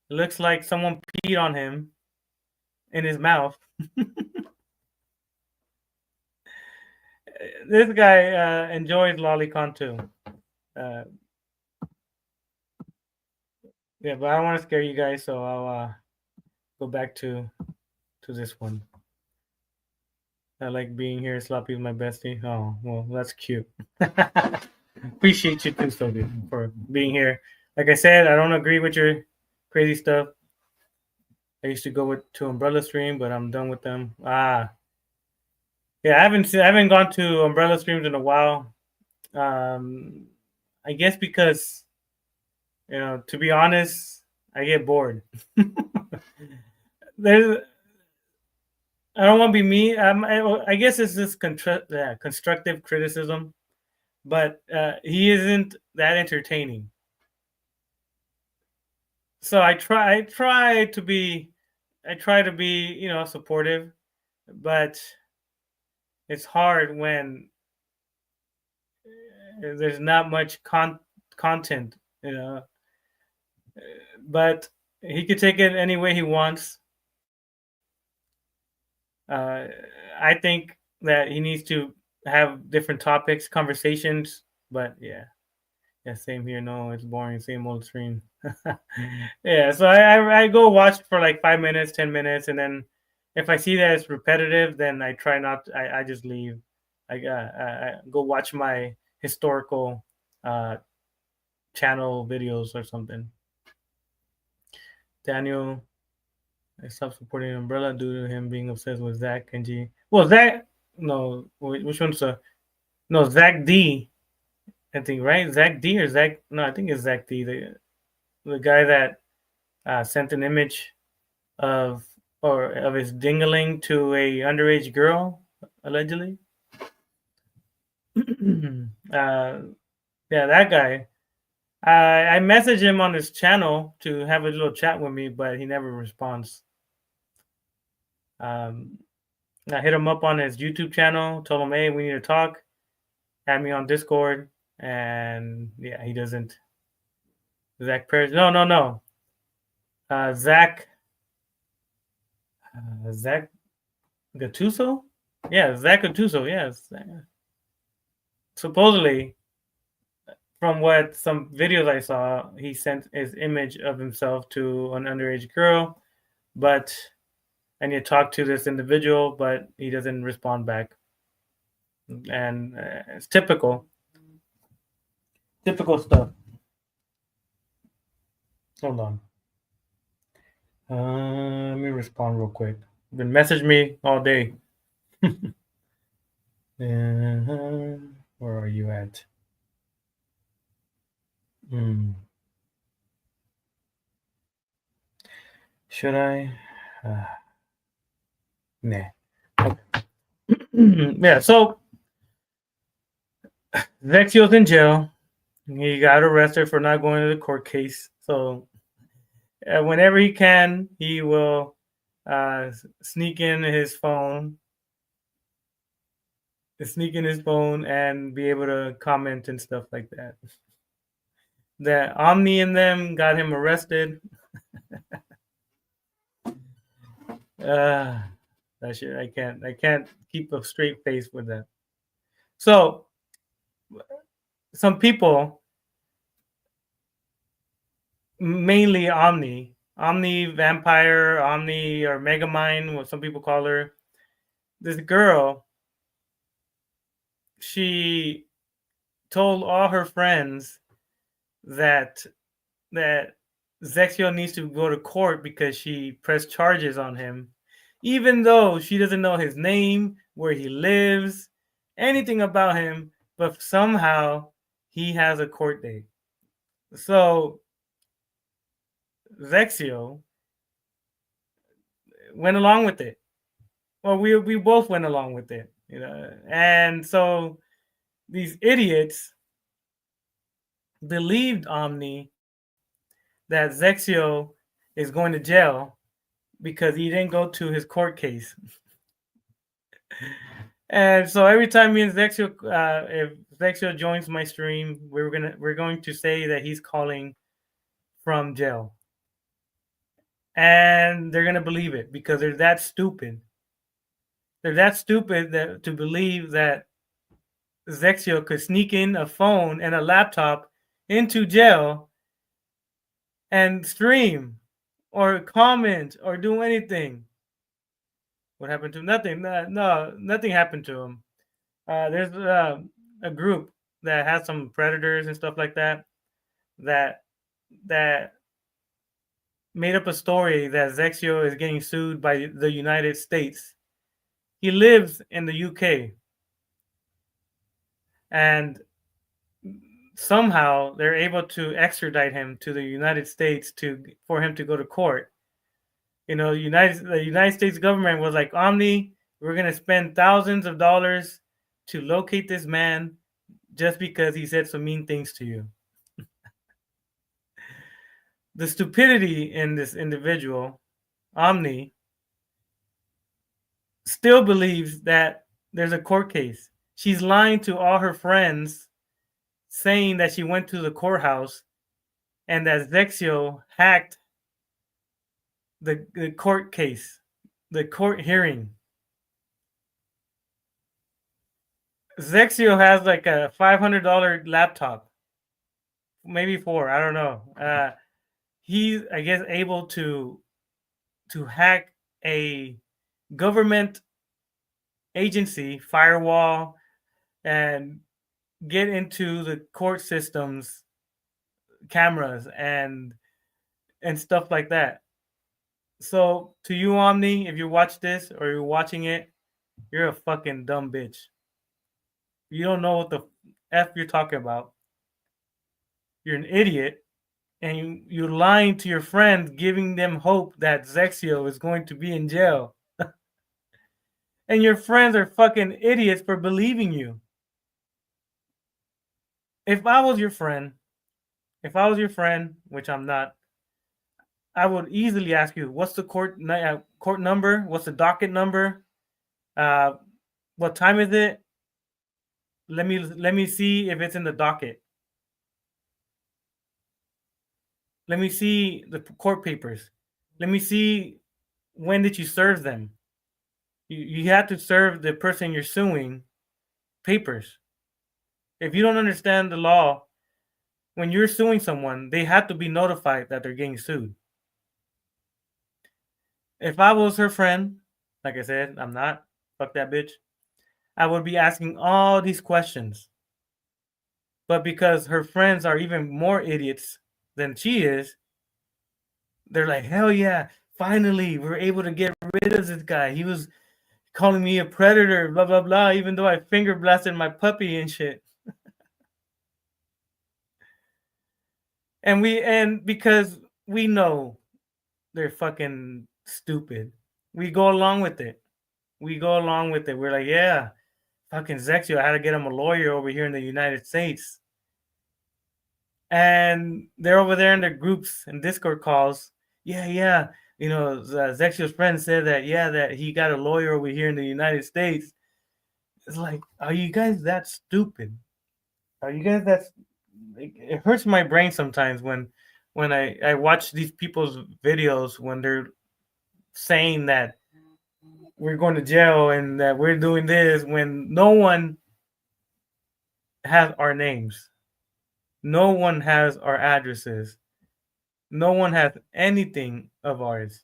It looks like someone peed on him in his mouth. This guy enjoys lolicon too. Yeah, but I don't want to scare you guys, so I'll go back to this one. I like being here. Sloppy's my bestie. Oh, well, that's cute. Appreciate you too, Sophie, for being here. Like I said, I don't agree with your crazy stuff. I used to go to Umbrella Stream, but I'm done with them. Yeah, I haven't gone to Umbrella Streams in a while. I guess because, to be honest, I get bored. I don't want to be me. I guess it's just constructive criticism, but he isn't that entertaining. So I try to be supportive, but it's hard when there's not much content, but he could take it any way he wants. I think that he needs to have different topics, conversations, but yeah, same here. No, it's boring. Same old stream. Yeah, so I go watch for like 5 minutes, 10 minutes, and then if I see that it's repetitive, then I try not. I just leave. I go watch my historical uh, channel videos or something. Daniel, I stopped supporting Umbrella due to him being obsessed with Zach and G. Well, Zach, no, which one's no Zach D? I think right, Zach D or Zach? No, I think it's Zach D, the guy that sent an image of of his dingling to a underage girl allegedly. Yeah, that guy. I messaged him on his channel to have a little chat with me, but he never responds. Um, I hit him up on his YouTube channel, told him, "Hey, we need to talk." Had me on Discord, and yeah, he doesn't. Zach Paris? No, no, no. Zach. Zach Gattuso? Yeah, Zach Gattuso. Yes. Supposedly, from what some videos I saw, he sent his image of himself to an underage girl, but I need to talk to this individual, but he doesn't respond back. And it's typical stuff. Hold on. Let me respond real quick. Been message me all day. Where are you at? Should I? Nah. Okay. Yeah, so Vexio's in jail. He got arrested for not going to the court case. So whenever he can, he will sneak in his phone, and be able to comment and stuff like that. The Omni and them got him arrested. That shit, I can't keep a straight face with that. So some people, mainly Omni Vampire, Omni or Megamind, what some people call her. This girl, she told all her friends that Zexio needs to go to court because she pressed charges on him, even though she doesn't know his name, where he lives, anything about him, but somehow he has a court date. So Zexio went along with it. Well, we both went along with it, and so these idiots believed Omni that Zexio is going to jail because he didn't go to his court case. And so every time me and Zexio, if Zexio joins my stream, we're going to say that he's calling from jail, and they're gonna believe it because they're that stupid. They're that stupid to believe that Zexio could sneak in a phone and a laptop into jail and stream or comment or do anything. What happened to him? Nothing. No, nothing happened to him. There's a group that has some predators and stuff like that that that made up a story that Zexio is getting sued by the United States. He lives in the UK, and somehow they're able to extradite him to the United States for him to go to court. The United States government was like, Omni, we're gonna spend thousands of dollars to locate this man just because he said some mean things to you. The stupidity in this individual, Omni, still believes that there's a court case. She's lying to all her friends, saying that she went to the courthouse and that Zexio hacked the court case, the court hearing. Zexio has like a $500 laptop, maybe $400, I don't know. He's, I guess, able to hack a government agency firewall and get into the court systems cameras and stuff like that. So to you, Omni, if you watch this or you're watching it, you're a fucking dumb bitch. You don't know what the f you're talking about. You're an idiot, and you're lying to your friends, giving them hope that Zexio is going to be in jail. And your friends are fucking idiots for believing you. If I was your friend, which I'm not, I would easily ask you, what's the court number? What's the docket number? What time is it? Let me see if it's in the docket. Let me see the court papers. Let me see when did you serve them. You have to serve the person you're suing papers. If you don't understand the law, when you're suing someone, they have to be notified that they're getting sued. If I was her friend, like I said, I'm not, fuck that bitch, I would be asking all these questions. But because her friends are even more idiots than she is, they're like, hell yeah, finally, we're able to get rid of this guy. He was calling me a predator, blah, blah, blah, even though I finger blasted my puppy and shit. And because we know they're fucking stupid, we go along with it. We're like, yeah, fucking Zexio, I had to get him a lawyer over here in the United States. And they're over there in their groups and Discord calls. Yeah. You know, Zexio's friend said that he got a lawyer over here in the United States. It's like, are you guys that stupid? Are you guys that? It hurts my brain sometimes when I watch these people's videos when they're saying that we're going to jail and that we're doing this when no one has our names. No one has our addresses. No one has anything of ours.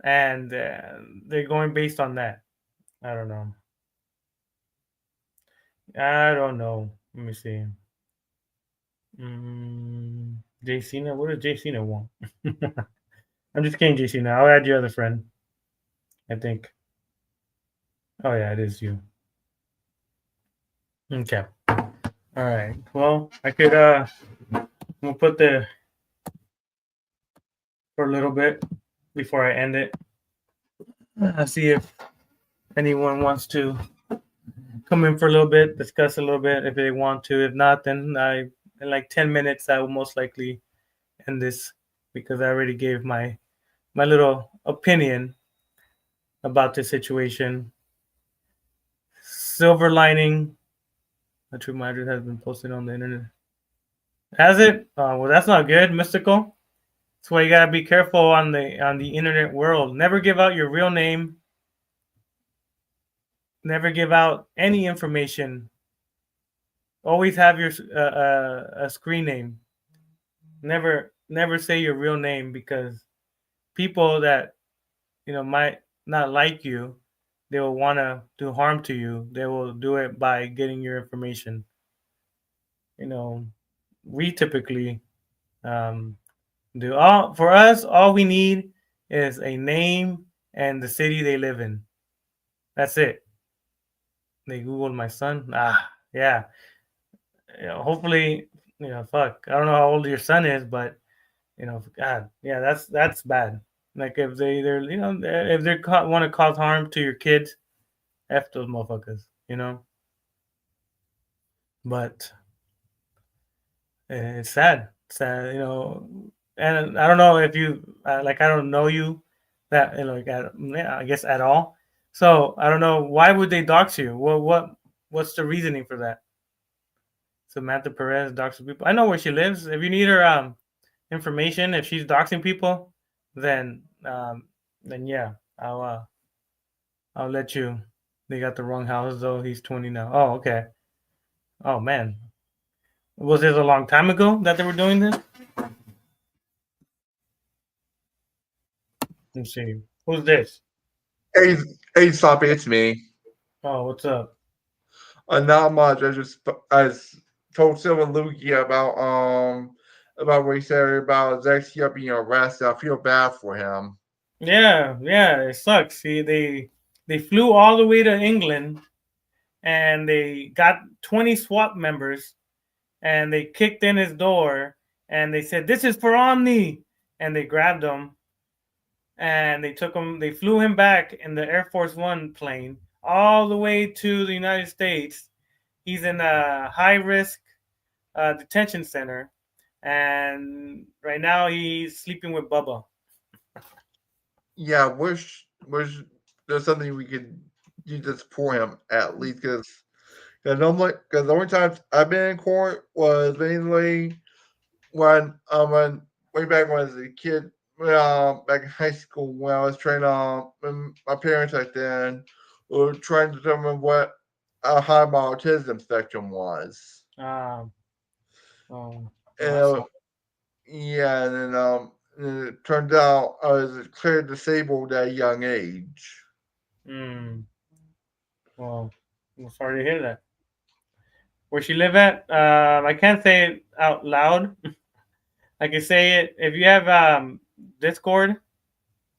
And they're going based on that. I don't know. Let me see. J Cena? What does J Cena want? I'm just kidding, J Cena. I'll add your other friend. I think. Oh, yeah, it is you. Okay. All right. Well, I could, we'll put the, for a little bit before I end it. I'll see if anyone wants to come in for a little bit, discuss a little bit if they want to. If not, then in like 10 minutes, I will most likely end this because I already gave my little opinion about the situation. Silver lining. The True Madrid has been posted on the internet. Has it? Well, that's not good, Mystical. That's why you gotta be careful on the internet world. Never give out your real name. Never give out any information. Always have your a screen name. Never say your real name because people that might not like you, they will want to do harm to you. They will do it by getting your information. We typically do all for us. All we need is a name and the city they live in. That's it. They Googled my son. Yeah. Hopefully, fuck. I don't know how old your son is, but God, yeah, that's bad. Like if they're if they want to cause harm to your kids, f those motherfuckers. But it's sad. Sad, and I don't know if you like. I don't know you that I guess at all. So I don't know why would they dox you. What's the reasoning for that? Samantha Perez doxes people. I know where she lives. If you need her information, if she's doxing people, then yeah, I'll let you. They got the wrong house though. He's 20 now. Oh, okay. Oh man, was this a long time ago that they were doing this? Let's see. Who's this? Hey, stop! It's me. Oh, what's up? Not much. I told Silver Luigi about what he said about Zexia being arrested. I feel bad for him. Yeah, yeah, it sucks. See, they flew all the way to England and they got 20 SWAT members and they kicked in his door and they said, "This is for Omni," and they grabbed him and they took him. They flew him back in the Air Force One plane all the way to the United States. He's in a high risk detention center, and right now he's sleeping with Bubba. Yeah, wish there's something we could do to support him at least because the only times I've been in court was mainly when way back when I was a kid, back in high school when I was trying to when my parents back then were trying to determine what a high autism spectrum was. Um, oh, well, that's And yeah, and it turned out I was declared disabled at a young age. mm, well, I'm sorry to hear that. Where she live at? I can't say it out loud. I can say it if you have Discord.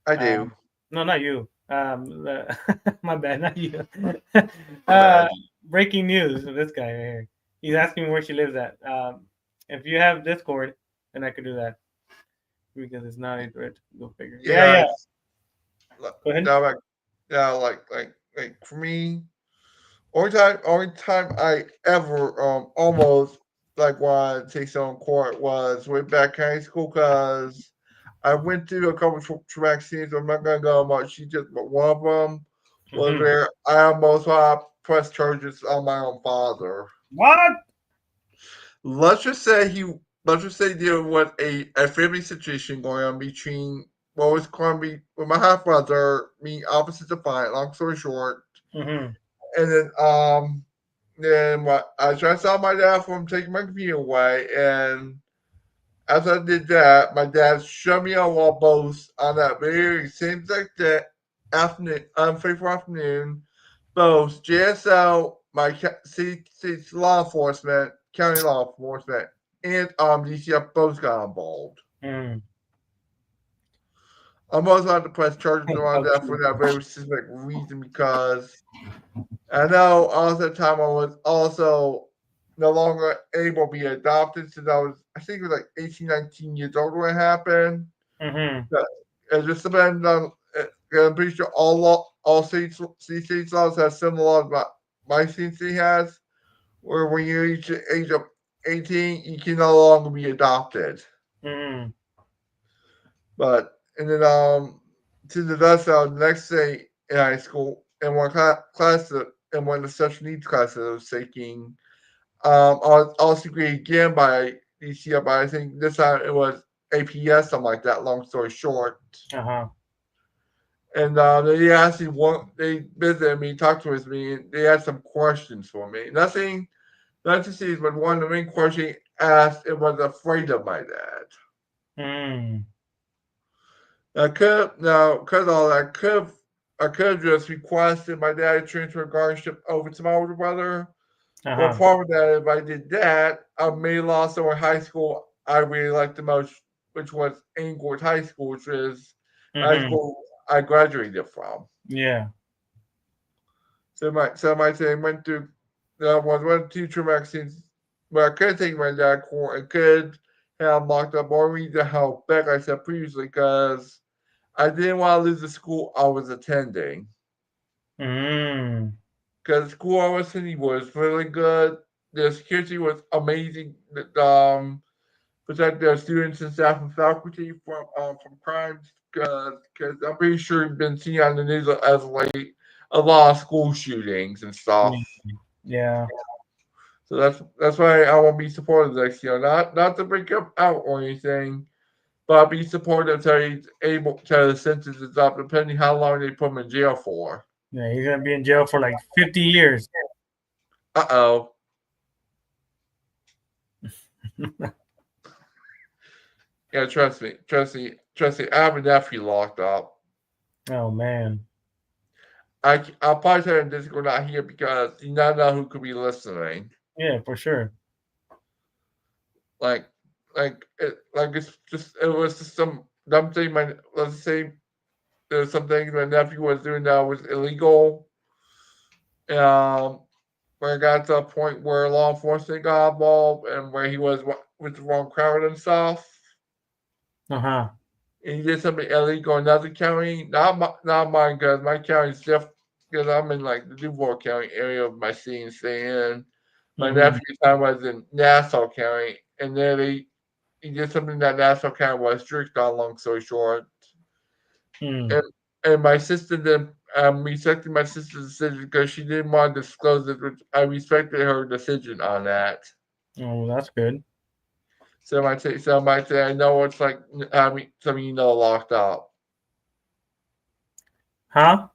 I do. Um, no, not you. My bad, not you. My uh, bad. breaking news. This guy right here. He's asking me where she lives at. If you have Discord, then I could do that because it's not a threat. Go figure. Yeah, Yeah, yeah. it's Go ahead. now like yeah, like for me, only time I ever almost like wanted to take someone to court was way back in high school because I went through a couple of traumatic scenes. I'm not gonna go much. She just but one of them was Mm-hmm. where I almost pressed charges on my own father. What? Let's just say he. Let's just say there was a family situation going on between what was going to be with my half brother, me opposites of fine. Long story short, Mm-hmm. and then what? I tried to stop my dad from taking my computer away, and after I did that, my dad shoved me on wall both on that very same exact day, afternoon, unfaithful afternoon. Both JSL, my city law enforcement, county law enforcement, and DCF both got involved. Mm. I'm also about to press charges around How that for true. that very specific reason because I know also at the time I was also no longer able to be adopted since I think it was like 18, 19 years old when it happened. Mm-hmm. But it just depends on, I'm pretty sure all states laws have similar laws, but my state has, where when you reach the age of 18, you can no longer be adopted. Mm-hmm. But, and then, to the best of the next day in high school, in one class, in one of the special needs classes I was taking, I was also graded again by DCF, but I think this time it was APS, something like that, long story short. Uh-huh. And they asked me one, they visited me, talked with me, and they had some questions for me. Not to see, but one of the main questions asked if I was afraid of my dad. Mm. Because all that I could have just requested my dad to transfer guardianship over to my older brother. Well, Uh-huh. part of that, if I did that, I may have lost over high school I really liked the most, which was Inglewood High School, which is high Mm-hmm. school I graduated from. Yeah. So I might say I went through one two traumatic scenes where I could take my dad to court and could have him locked up or need to help back, like I said previously, because I didn't want to lose the school I was attending. Mm. Because the school I was attending was really good. The security was amazing. Protect their students and staff and faculty from crimes. Because I'm pretty sure you've been seeing on the news as late a lot of school shootings and Yeah. stuff. Yeah. So that's why I will be supportive next year. Not to break up out or anything, but I'll be supportive until he's able to the sentence is up, depending how long they put him in jail for. Yeah. He's gonna be in jail for like 50 years. Uh-oh. Yeah, trust me. I have a nephew locked up. Oh man. I'll probably say in Discord not here because you never know who could be listening. Yeah, for sure. Like it's just it was just some dumb thing. My let's say there's something my nephew was doing that was illegal. Um, where it got to a point where law enforcement got involved and where he was with the wrong crowd and stuff. Uh-huh. And he did something illegal in another county, not mine, because my county's different. Because I'm in like the Duval County area of my city and stay in. My Mm-hmm. nephew's time was in Nassau County, and then he did something that Nassau County was strict on. Long story short, Mm. and my sister then respected my sister's decision because she didn't want to disclose it, which I respected her decision on that. Oh, that's good. Some might say, I know it's like having some locked up. Huh?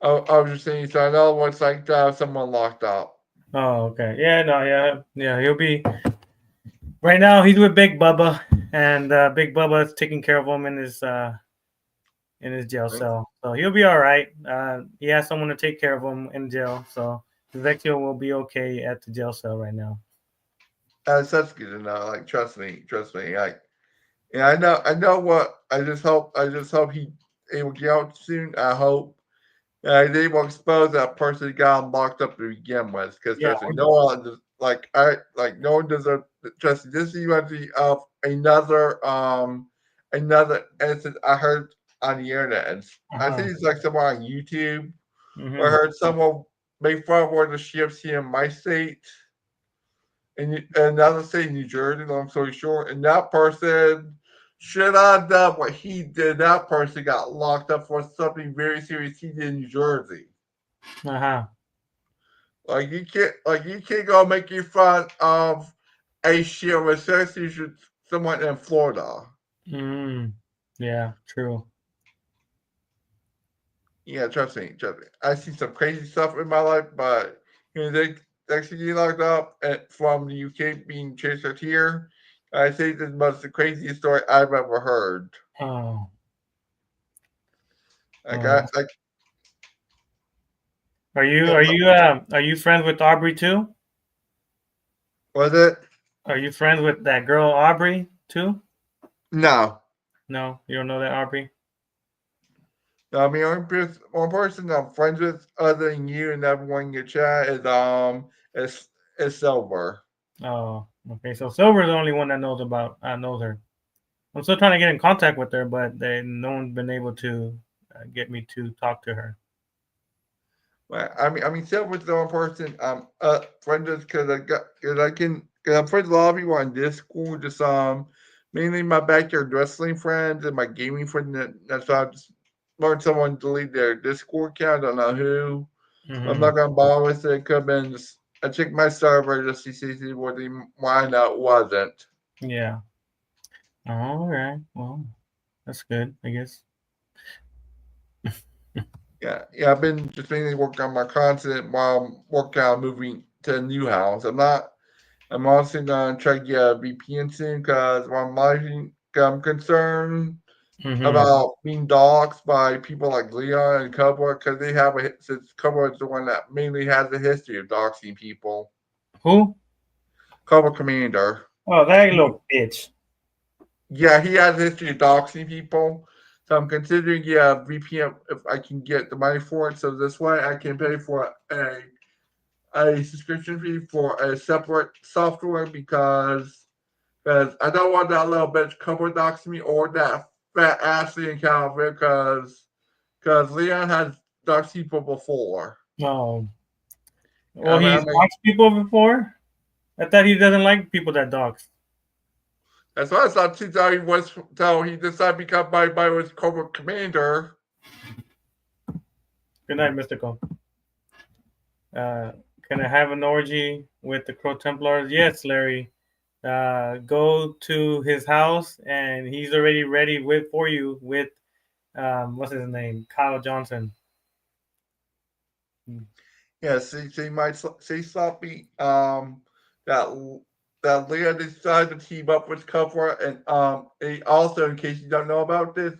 I was just saying, so I know what it's like to have someone locked up. Oh, okay. Yeah, no, yeah. He'll be right now. He's with Big Bubba, and Big Bubba is taking care of him in his jail cell. So he'll be all right. He has someone to take care of him in jail. So Vecchio will be okay at the jail cell right now. That's good to know. Like, trust me. Like, yeah, I know what. I just hope he will get out soon. I hope. They will expose that person who got him locked up to begin with, because Yeah. there's no one no one deserves trust. This is actually of another instance I heard on the internet. And I think it's like somewhere on YouTube. Where I heard someone make fun of one of the sheriffs here in my state, in another state, New Jersey. Long story short, and that person should have done what he did. That person got locked up for something very serious he did in New Jersey. Uh-huh. You can't go making fun of a sheriff, especially someone in Florida. Mm. Yeah, true. Yeah, trust me. I see some crazy stuff in my life, but they actually get locked up from the UK being transferred here. I say this was the craziest story I've ever heard. Oh. Like Oh. I like Are you friends with Aubrey too? was it? Are you friends with that girl Aubrey too? No. No, you don't know that Aubrey. I mean, one person I'm friends with other than you and everyone in your chat is Silver. Oh, okay. So Silver's the only one that knows her. I'm still trying to get in contact with her, but no one's been able to get me to talk to her. Right. I mean, Silver's the one person friends with because I'm friends with a lot of people on Discord. Just mainly my backyard wrestling friends and my gaming friends. That's why I just learned someone delete their Discord account. I don't know who. I'm Mm-hmm. not gonna bother with it. Could have been just I checked my server just to see what the why it wasn't. Yeah. All right. Well, that's good, I guess. Yeah. I've been just mainly working on my content while I'm working on moving to a new house. I'm also gonna try to get a VPN soon because I'm concerned Mm-hmm. about being doxxed by people like Leon and Cobra because since Cobra is the one that mainly has a history of doxing people. Who? Cobra Commander. Oh, that little bitch. Yeah, he has a history of doxing people. So I'm considering VPN if I can get the money for it. So this way I can pay for a subscription fee for a separate software because I don't want that little bitch cover doxing me or that fat Ashley in Calvary because Leon has doxed people before. Oh. Well, I he's mean, doxed people before. I thought he doesn't like people that dox. that's why I thought till he decided to become my was Cobra Commander. Good night, Mystical. Uh, can I have an orgy with the Crow Templars? Yes, Larry. Go to his house, and he's already ready for you with what's his name, Kyle Johnson. Yeah, see, might say sloppy. That that Leah decided to team up with Cobra, and he also, in case you don't know about this,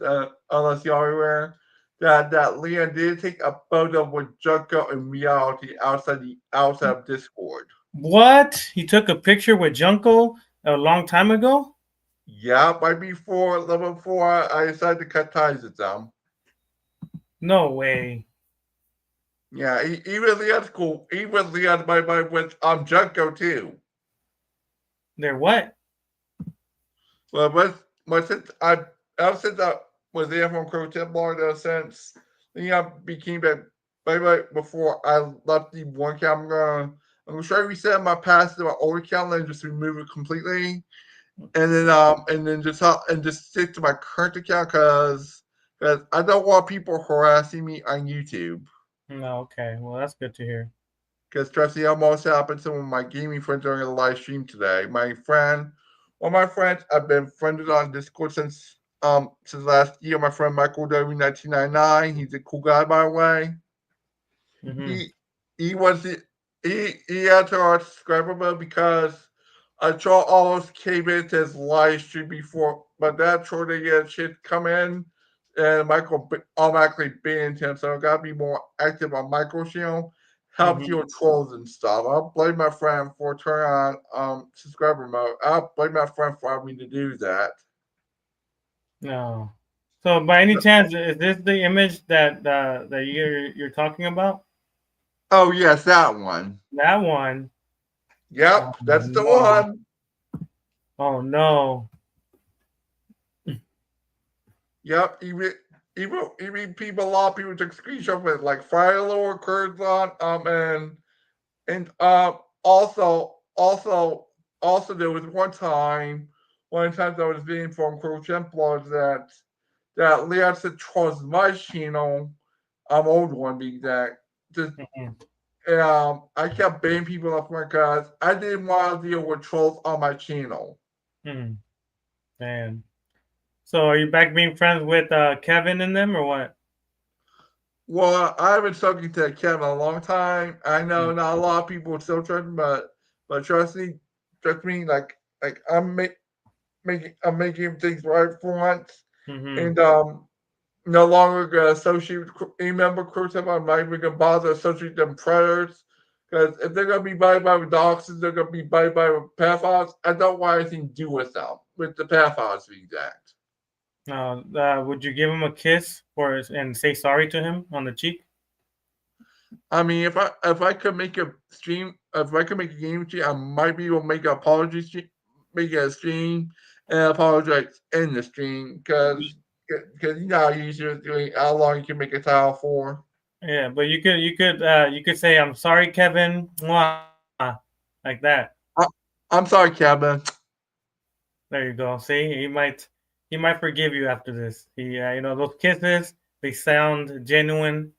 unless you're aware, that Leon did take a photo with Junko in reality outside of Discord. What? He took a picture with Junko a long time ago? Yeah, right before level 4, I decided to cut ties with them. No way. Yeah, even Leon's cool. Even Leon, my with Junko too. They're what? Well, since I ever since I was there from Crow Templar, since Leon became that right before I left the one account, I'm gonna try to reset my past to my old account and just remove it completely, and then just stick to my current account because I don't want people harassing me on YouTube. No, okay. Well, that's good to hear. Because trust me, almost happened to some of my gaming friends during a live stream today. One of my friends, I've been friended on Discord since last year. My friend Michael W 1999. He's a cool guy, by the way. Mm-hmm. He he was the, he had to our subscriber mode because I saw almost came into his live stream before, but that sure they get shit come in, and Michael automatically banned him. So I gotta be more active on Michael's channel, help Mm-hmm. you with trolls and stuff. I'll blame my friend for turning on subscriber mode. I'll blame my friend for having me to do that. No. So, by any chance, is this the image that you're talking about? Oh yes, that one. That one. Oh Yep, that's the no. one. Oh no. Yep, even people, a lot of people took screenshots with like fire lower curves on and also there was one time I was being from Crow Templars that Leon said was my channel, old one being that just Mhm. I kept banning people off my because I didn't want to deal with trolls on my channel. Hmm. Man. So, are you back being friends with Kevin and them, or what? Well, I haven't spoken to Kevin in a long time. I know not a lot of people still trust him, but trust me, like I'm making things right for once, Mm-hmm. and no longer gonna associate with any member of crew. I'm not even gonna bother associate them predators. Because if they're gonna be bite by with dogs, they're gonna be bite by with pedophiles. I don't want anything to do with them, with the pedophiles to be exact. Would you give him a kiss or and say sorry to him on the cheek? I mean, if I could make a stream, if I could make a game stream, I might be able to make an apology stream, make a stream, and apologize in the stream because you know how usually how long you can make a tile for. Yeah, but you could say I'm sorry, Kevin, mwah, like that. I, I'm sorry, Kevin. There you go. See, he might forgive you after this. Those kisses, they sound genuine.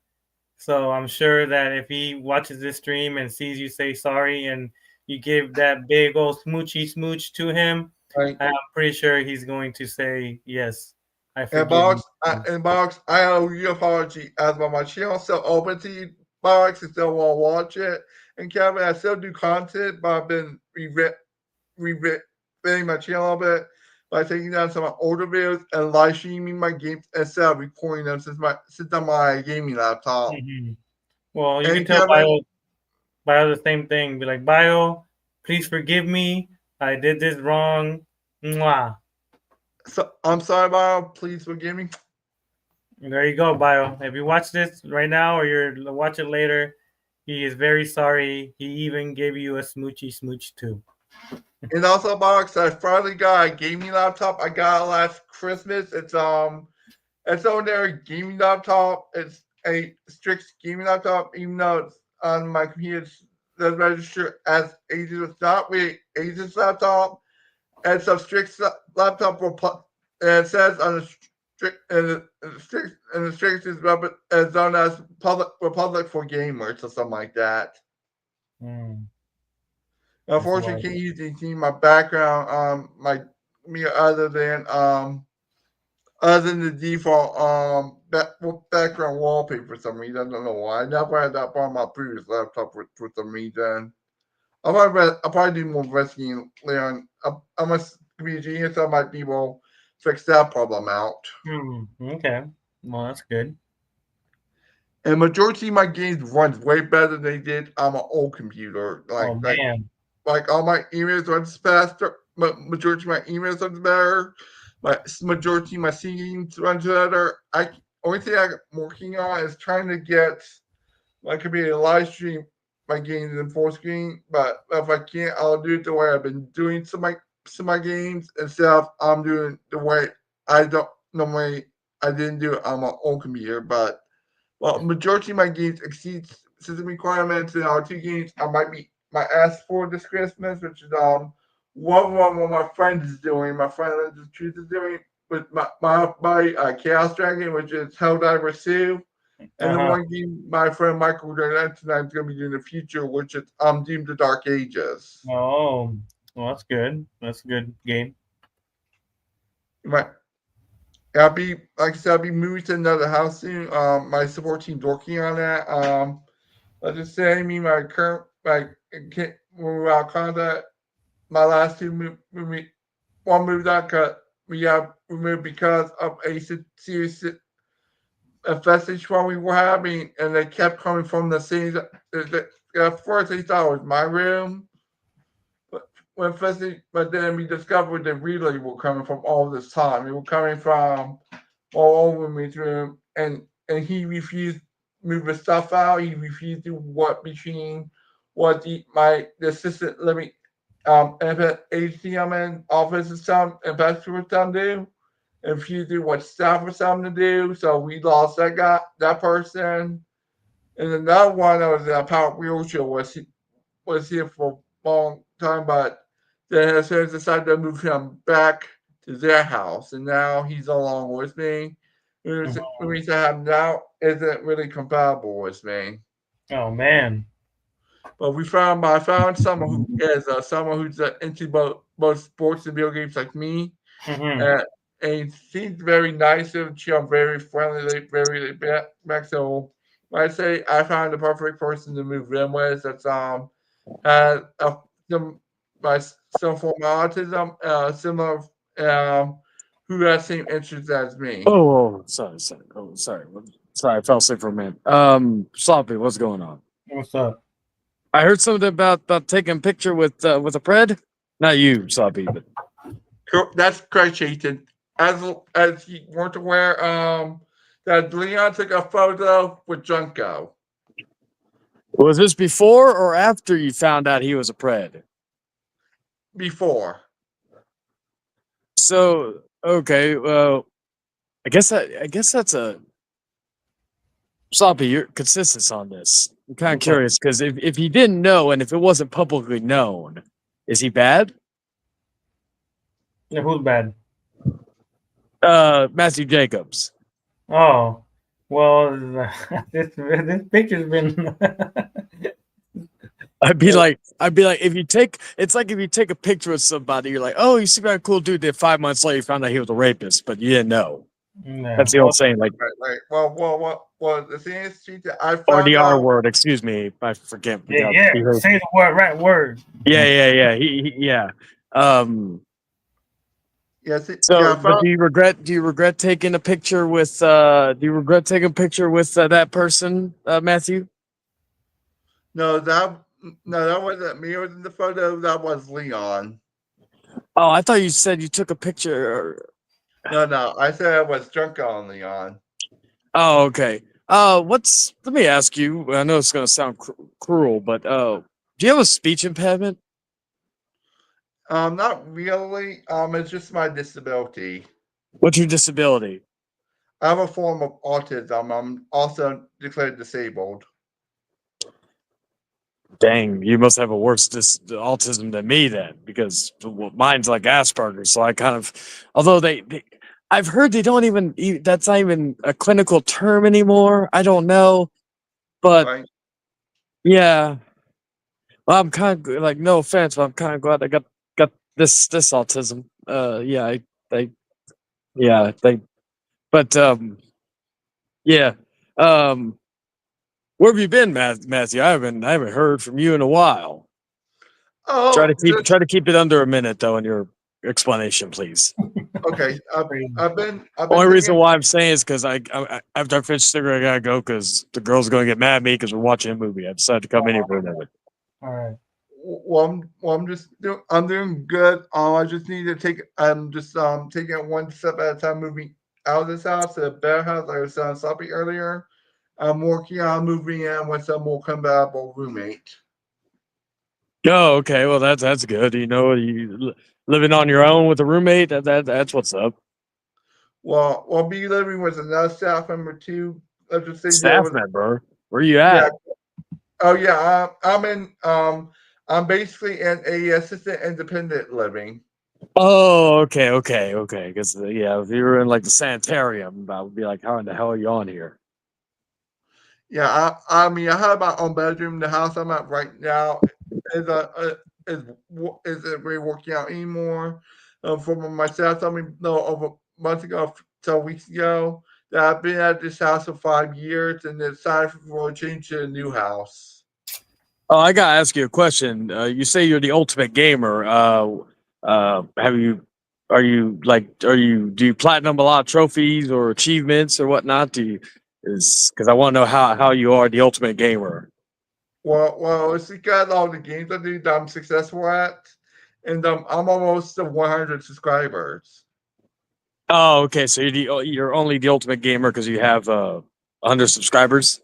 So I'm sure that if he watches this stream and sees you say sorry and you give that big old smoochy smooch to him, Right. I'm pretty sure he's going to say yes. I forgive you. And Box, I owe you an apology as well. My channel's still open to you, Box, and still want to watch it. And Kevin, I still do content, but I've been revaming my channel a bit by taking down some of my older videos and live streaming my games instead of recording them since I'm on my gaming laptop. Hmm. Well, you can And tell Kevin, Bio the same thing. Be like, Bio, please forgive me. I did this wrong. Mwah. so I'm sorry, Bob. Please forgive me. There you go, Bio. If you watch this right now or you're watch it later, he is very sorry. He even gave you a smoochy smooch too. And also, Box, I finally got a gaming laptop. I got it last Christmas. It's an ordinary gaming laptop. It's a strict gaming laptop, even though it's on my computer. It's registered as Asus. It's not really Asus laptop. It's a strict laptop and it says on the strict and the strict is known as public Republic for gamers or something like that. Mm, that's Unfortunately, why. can't use anything in my background. My me other than the default background wallpaper for some reason. I don't know why. I never had that on my previous laptop for some reason. I'll probably do more investigating later on. I'm a computer genius, so I might be able to fix that problem out. Okay. Well, that's good. And majority of my games runs way better than they did on my old computer. Oh man. Like all my emails runs faster. Majority of my emails runs better. My majority of my scenes runs better. I only thing I'm working on is trying to get my computer to live stream my games in full screen. But if I can't, I'll do it the way I've been doing some of my games instead of I'm doing the way I don't normally I didn't do it on my own computer. But well, majority of my games exceeds system requirements. There are two games I might ask for this Christmas, which is what my friend is doing. My friend the truth is doing with my Chaos Dragon, which is Helldiver 2. And then one game my friend Michael Durant tonight is going to be doing in the future, which is Doom the Dark Ages. Oh, well, that's good. That's a good game. Right. I'll be like I said, I'll be moving to another house soon. My support team's working on that. Let's just say, my current when we're out of contact, my last two one moved out because we got removed because of a serious infestation we were having, and they kept coming from the scenes. First they thought it was my room, but then we discovered the relay were coming from all this time. They were coming from all over me's room, and he refused to move his stuff out. He refused to what between what the assistant living HCM and office system and pastor system do, and refused to do what staff was telling them to do. So we lost that person. And another one that was in a power wheelchair was here for a long time, but then his parents decided to move him back to their house, and now he's no longer with me. The reason I have now isn't really compatible with me. Oh man. But I found someone who is someone who's into both sports and video games like me, and he seems very nice and chill, very friendly, very laid back. So when I say I found the perfect person to move in with, that's has some by some form of autism, similar, who has same interests as me. Sorry. Sorry, I fell asleep for a minute. Sloppy, what's going on? What's up? I heard something about taking a picture with a pred. Not you, Sloppy, but That's correct, Jason. As you weren't aware, that Leon took a photo with Junko. was this before or after you found out he was a pred? Before. So okay, well, I guess that's a Sloppy. You're consistent on this. I'm kind of curious because if he didn't know and if it wasn't publicly known, is he bad? Yeah, who's bad? Matthew Jacobs. Oh, well, this picture's been. I'd be like, if you take a picture of somebody, you're like, oh, you seem like a cool dude. Then 5 months later, you found out he was a rapist, but you didn't know. Yeah. That's the old saying, like, right. Well, the thing is, I found or the R out. word. Excuse me, I forget. Yeah. Say the right word. Yeah. Yeah. Yes. So, but do you regret taking a picture with? Do you regret taking a picture with that person, Matthew? No, that wasn't me. It was in the photo. That was Leon. Oh, I thought you said you took a picture. No. I said it was Junko and Leon. Oh, okay. Let me ask you. I know it's going to sound cruel, but do you have a speech impairment? Not really. It's just my disability. What's your disability? I have a form of autism. I'm also declared disabled. Dang, you must have a worse autism than me then, because mine's like Asperger's. So I kind of, although I've heard they don't even, that's not even a clinical term anymore. I don't know, but right? Yeah. Well, I'm kind of like, no offense, but I'm kind of glad I got this autism. Yeah. Where have you been, Matthew? I haven't heard from you in a while. Oh, Try to keep it under a minute though in your explanation, please. Okay, I've been Only reason thinking. why I'm saying is because I after I finish cigarette, I gotta go because the girl's gonna get mad at me because we're watching a movie. I decided to come in here for a minute. All right. I'm doing good. I just need to take. I'm just taking it one step at a time, moving out of this house to a better house. Like I was telling Sloppy earlier, I'm working on moving in with a more compatible roommate. Oh, okay. Well, that's good. You know, living on your own with a roommate. That's what's up. Well, we'll be living with another staff member too. Let's just say Staff member, where you yeah. at? Oh yeah, I'm in. I'm basically in a assistant independent living. Oh, okay. Because yeah, if you were in like the sanitarium, I would be like, how in the hell are you on here? Yeah, I mean, I have my own bedroom. The house I'm at right now is isn't really working out anymore. For myself, I mean, no, over months ago, 2 weeks ago, that I've been at this house for 5 years, and decided for a change to a new house. Oh, I gotta ask you a question. You say you're the ultimate gamer. Have you? Are you like? Are you? Do you platinum a lot of trophies or achievements or whatnot? Do you? Is because I want to know how you are the ultimate gamer. Well, it's because all the games I do that I'm successful at, and I'm almost to 100 subscribers. Oh, okay. So you're only the ultimate gamer because you have 100 subscribers.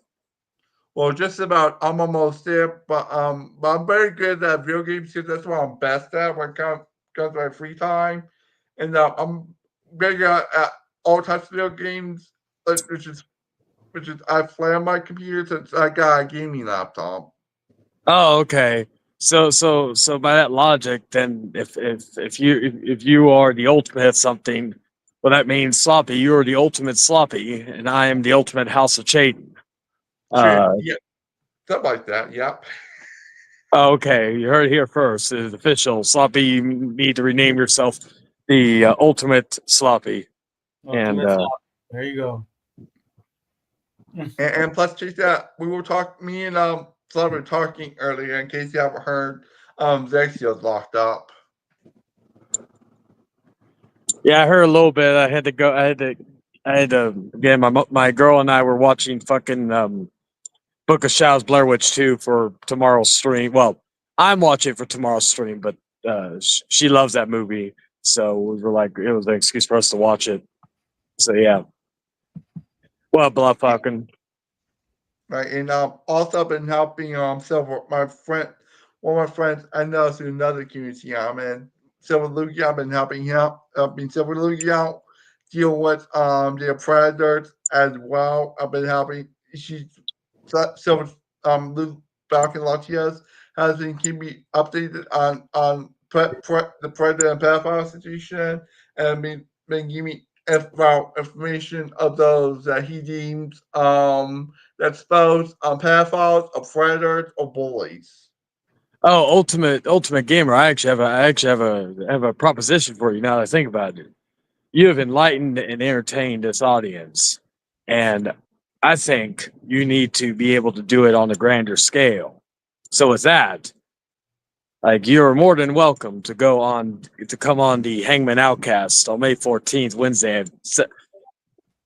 Well, just about. I'm almost there, but I'm very good at video games because that's what I'm best at when it comes to my free time, and I'm very good at all types of video games, which is I play on my computer since I got a gaming laptop. Oh, okay. So by that logic, then if you are the ultimate at something, well, that means Sloppy. You are the ultimate Sloppy, and I am the ultimate House of Chaden. Shit, Uh, yeah, stuff like that. Yep. okay, you heard it here first. It's official. Sloppy, you need to rename yourself the ultimate Sloppy. And Ultimate Slop. There you go. And plus, check that we were talking. Me and Slava were talking earlier. In case you haven't heard, Zexio's locked up. yeah, I heard a little bit. I had to go. I had to again. My girl and I were watching fucking Book of Shadow's Blair Witch 2 for tomorrow's stream. Well, I'm watching for tomorrow's stream, but she loves that movie, so we were like, it was an excuse for us to watch it. So yeah. Well, Bluff Falcon. Right, and also I've been helping several my friend, one of my friends I know through another community I'm in. Silver Lugia, I've been helping Silver Lugia out deal with their predators as well. I've been helping. She's Silver Luke Falcon Latias has been keeping me updated on the predator and pedophile situation, and been giving me information of those that he deems that expose pedophiles or predators or bullies. Oh, ultimate gamer. I actually have a proposition for you. Now that I think about it, you have enlightened and entertained this audience, and I think you need to be able to do it on a grander scale. So with that, like, you're more than welcome to come on the Hangman Outcast on May 14th, Wednesday,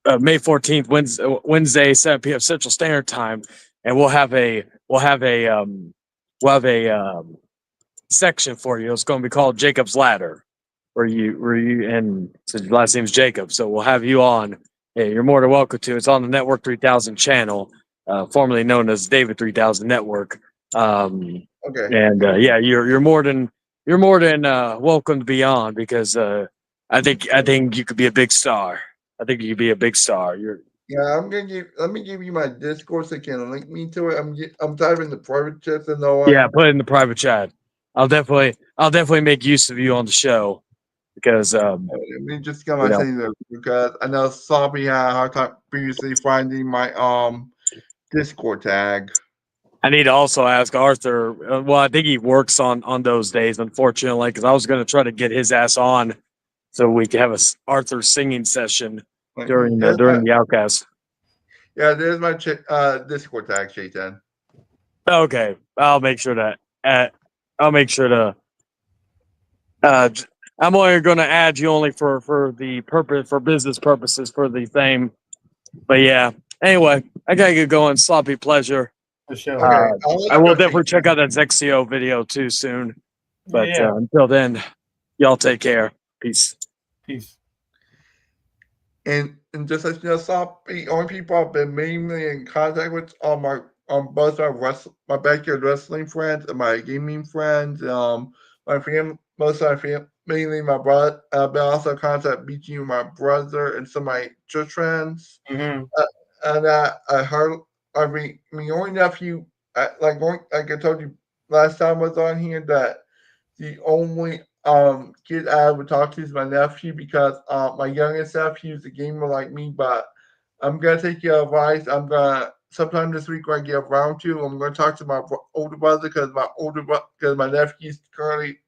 May 14th, Wednesday, 7 p.m. Central Standard Time, and we'll have a section for you. It's going to be called Jacob's Ladder, and so your last name's Jacob, so we'll have you on. Hey, you're more than welcome to. It's on the Network 3000 channel, formerly known as David 3000 Network. Okay. And yeah, you're more than welcome to be on because I think you could be a big star. I think you could be a big star. Yeah, let me give you my Discord so you can link me to it. I'm typing the private chat so no one. Yeah, put it in the private chat. I'll definitely make use of you on the show because Let me just get my you know, thing there because I know Sabi had a hard time previously finding my Discord tag. I need to also ask Arthur. Well, I think he works on those days, unfortunately, because I was going to try to get his ass on so we could have Arthur singing session during the Outcast. Yeah, there's my Discord tag, Shaitan. Okay, I'll make sure to. Uh, I'm only going to add you only for the purpose, for business purposes, for the fame. But yeah. Anyway, I gotta get going. Sloppy pleasure. For sure. Okay, I'll let I you will go, definitely Chief. check out that Zexio video too soon. But Yeah. until then, y'all take care. Peace. Peace. And just as you know, the only people I've been mainly in contact with are my both my backyard wrestling friends and my gaming friends. My family, most of my family, mainly my brother. But also in contact between my brother and some of my church friends. Mm-hmm. And I heard, I mean, my only nephew, like I told you last time I was on here, that the only kid I would talk to is my nephew because my youngest nephew's a gamer like me. But I'm gonna take your advice. I'm gonna sometime this week when I get around to, I'm gonna talk to my older brother because because my nephew currently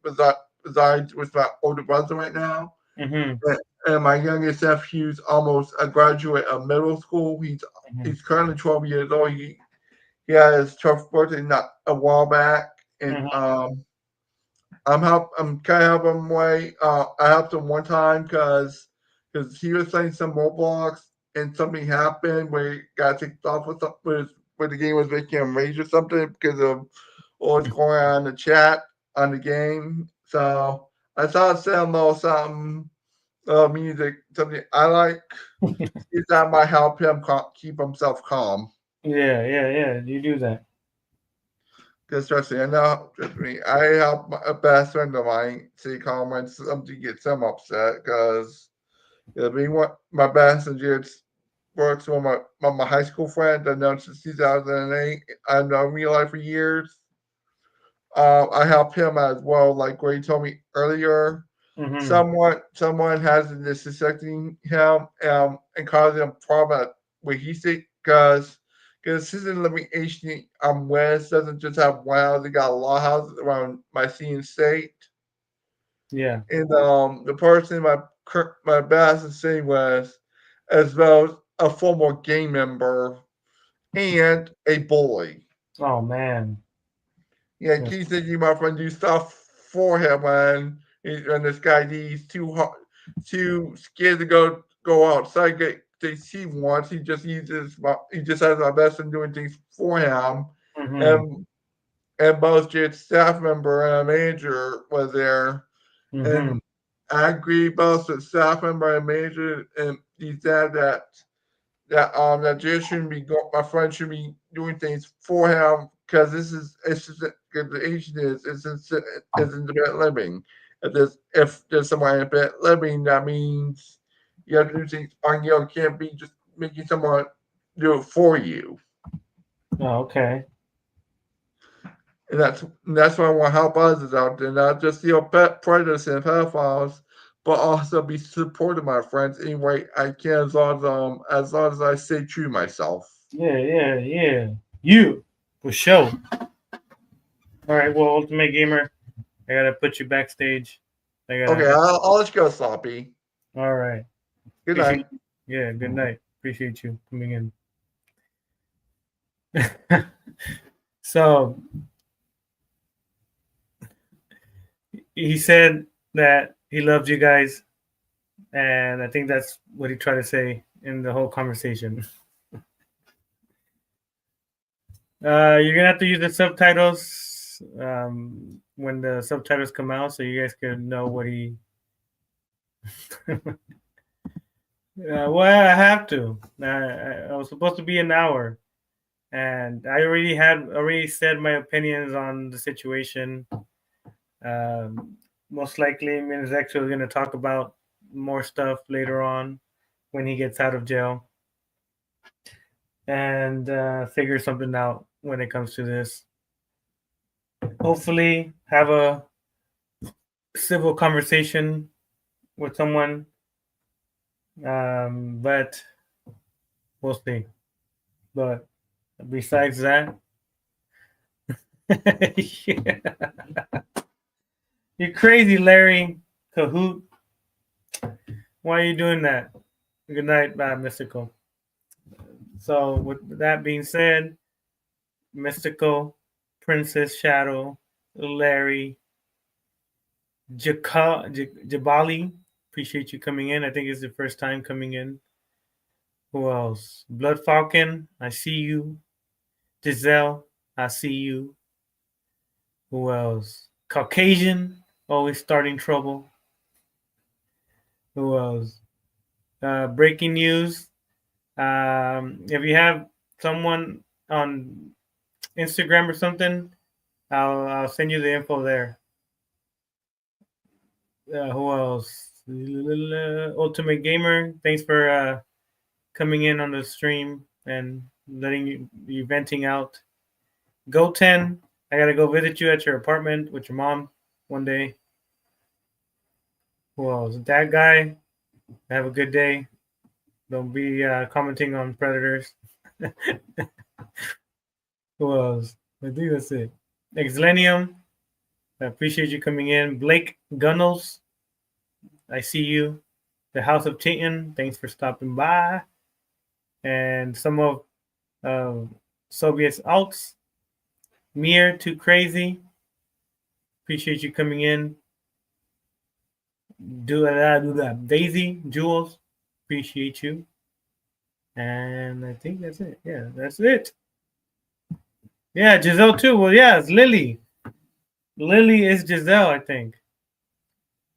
resides with my older brother right now. Mm-hmm. And my youngest nephew's almost a graduate of middle school. Mm-hmm. He's currently 12 years old. He had his 12th birthday not a while back, and Mm-hmm. I'm kind of helping him away. I helped him one time because he was playing some Roblox and something happened where he got kicked off with where the game was making him rage or something because of what was going on in the chat on the game. So I thought I'd send him a little something, music, something I like. See if that might help him keep himself calm. Yeah. You do that. Because trust me, I know. Trust me, I help a best friend of mine stay calm when something gets him upset. Because being what my best and just works with my high school friend I've known since 2008. I've known real life for years. I help him as well. Like where he told me earlier, Mm-hmm. someone has been disrespecting him and causing him problem where he said because his elimination West doesn't just have one house, they got a lot of houses around my scene state. Yeah. And the person my best is saying was as well as a former gang member and a bully. Oh man. Yeah, Yes. he said you my friend do stuff for him when this guy he's too scared to go outside get things he wants. He just has my best in doing things for him. Mm-hmm. And both Jade's staff member and a manager was there. Mm-hmm. And I agree both the staff member and manager and he said that Jay shouldn't be my friend should be doing things for him because it's just because the Asian is independent living. If there's someone in independent living, that means you have to do things on your own. Can't be just making someone do it for you. Oh, okay. And that's why I want to help others out there, not just pet predators and pedophiles, but also be supportive of my friends any way I can as long as I stay true to myself. Yeah. You for sure. All right. Well, Ultimate Gamer, I gotta put you backstage. I Okay, gotta. I'll let you go, Sloppy. All right. Good Appreciate. night. Yeah. Good night. Appreciate you coming in. So he said that he loves you guys, and I think that's what he tried to say in the whole conversation. You're gonna have to use the subtitles when the subtitles come out, so you guys can know what he. Well, I have to. I was supposed to be an hour, and I already said my opinions on the situation. Most likely, me and Zexo are going to talk about more stuff later on when he gets out of jail, and figure something out when it comes to this. Hopefully, have a civil conversation with someone, but we'll see. But besides that, yeah. You're crazy, Larry Kahoot. Why are you doing that? Good night, Mystical. So, with that being said, Mystical, Princess Shadow, Larry, Jabali, appreciate you coming in. I think it's the first time coming in. Who else? Blood Falcon, I see you. Giselle, I see you. Who else? Caucasian, always starting trouble. Who else? Breaking news. If you have someone on Instagram or something, I'll send you the info there. Who else? Ultimate Gamer, thanks for coming in on the stream and letting you venting out. Go10, I gotta go visit you at your apartment with your mom one day. Who else? That guy, have a good day. Don't be commenting on predators. Who else? I think that's it. Exlenium, I appreciate you coming in. Blake Gunnels, I see you. The House of Chitin, thanks for stopping by. And some of Soviet's Alts. Mir, Too Crazy, appreciate you coming in. Do that. Daisy, Jules, appreciate you. And I think that's it. Yeah, that's it. Yeah, Giselle too. Well, yeah, it's Lily. Lily is Giselle, I think.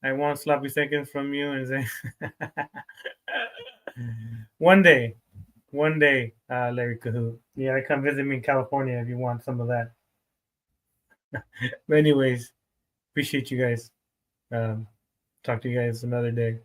I want sloppy seconds from you and say one day, Larry Cahoot. Yeah, come visit me in California if you want some of that. But anyways, appreciate you guys. Talk to you guys another day.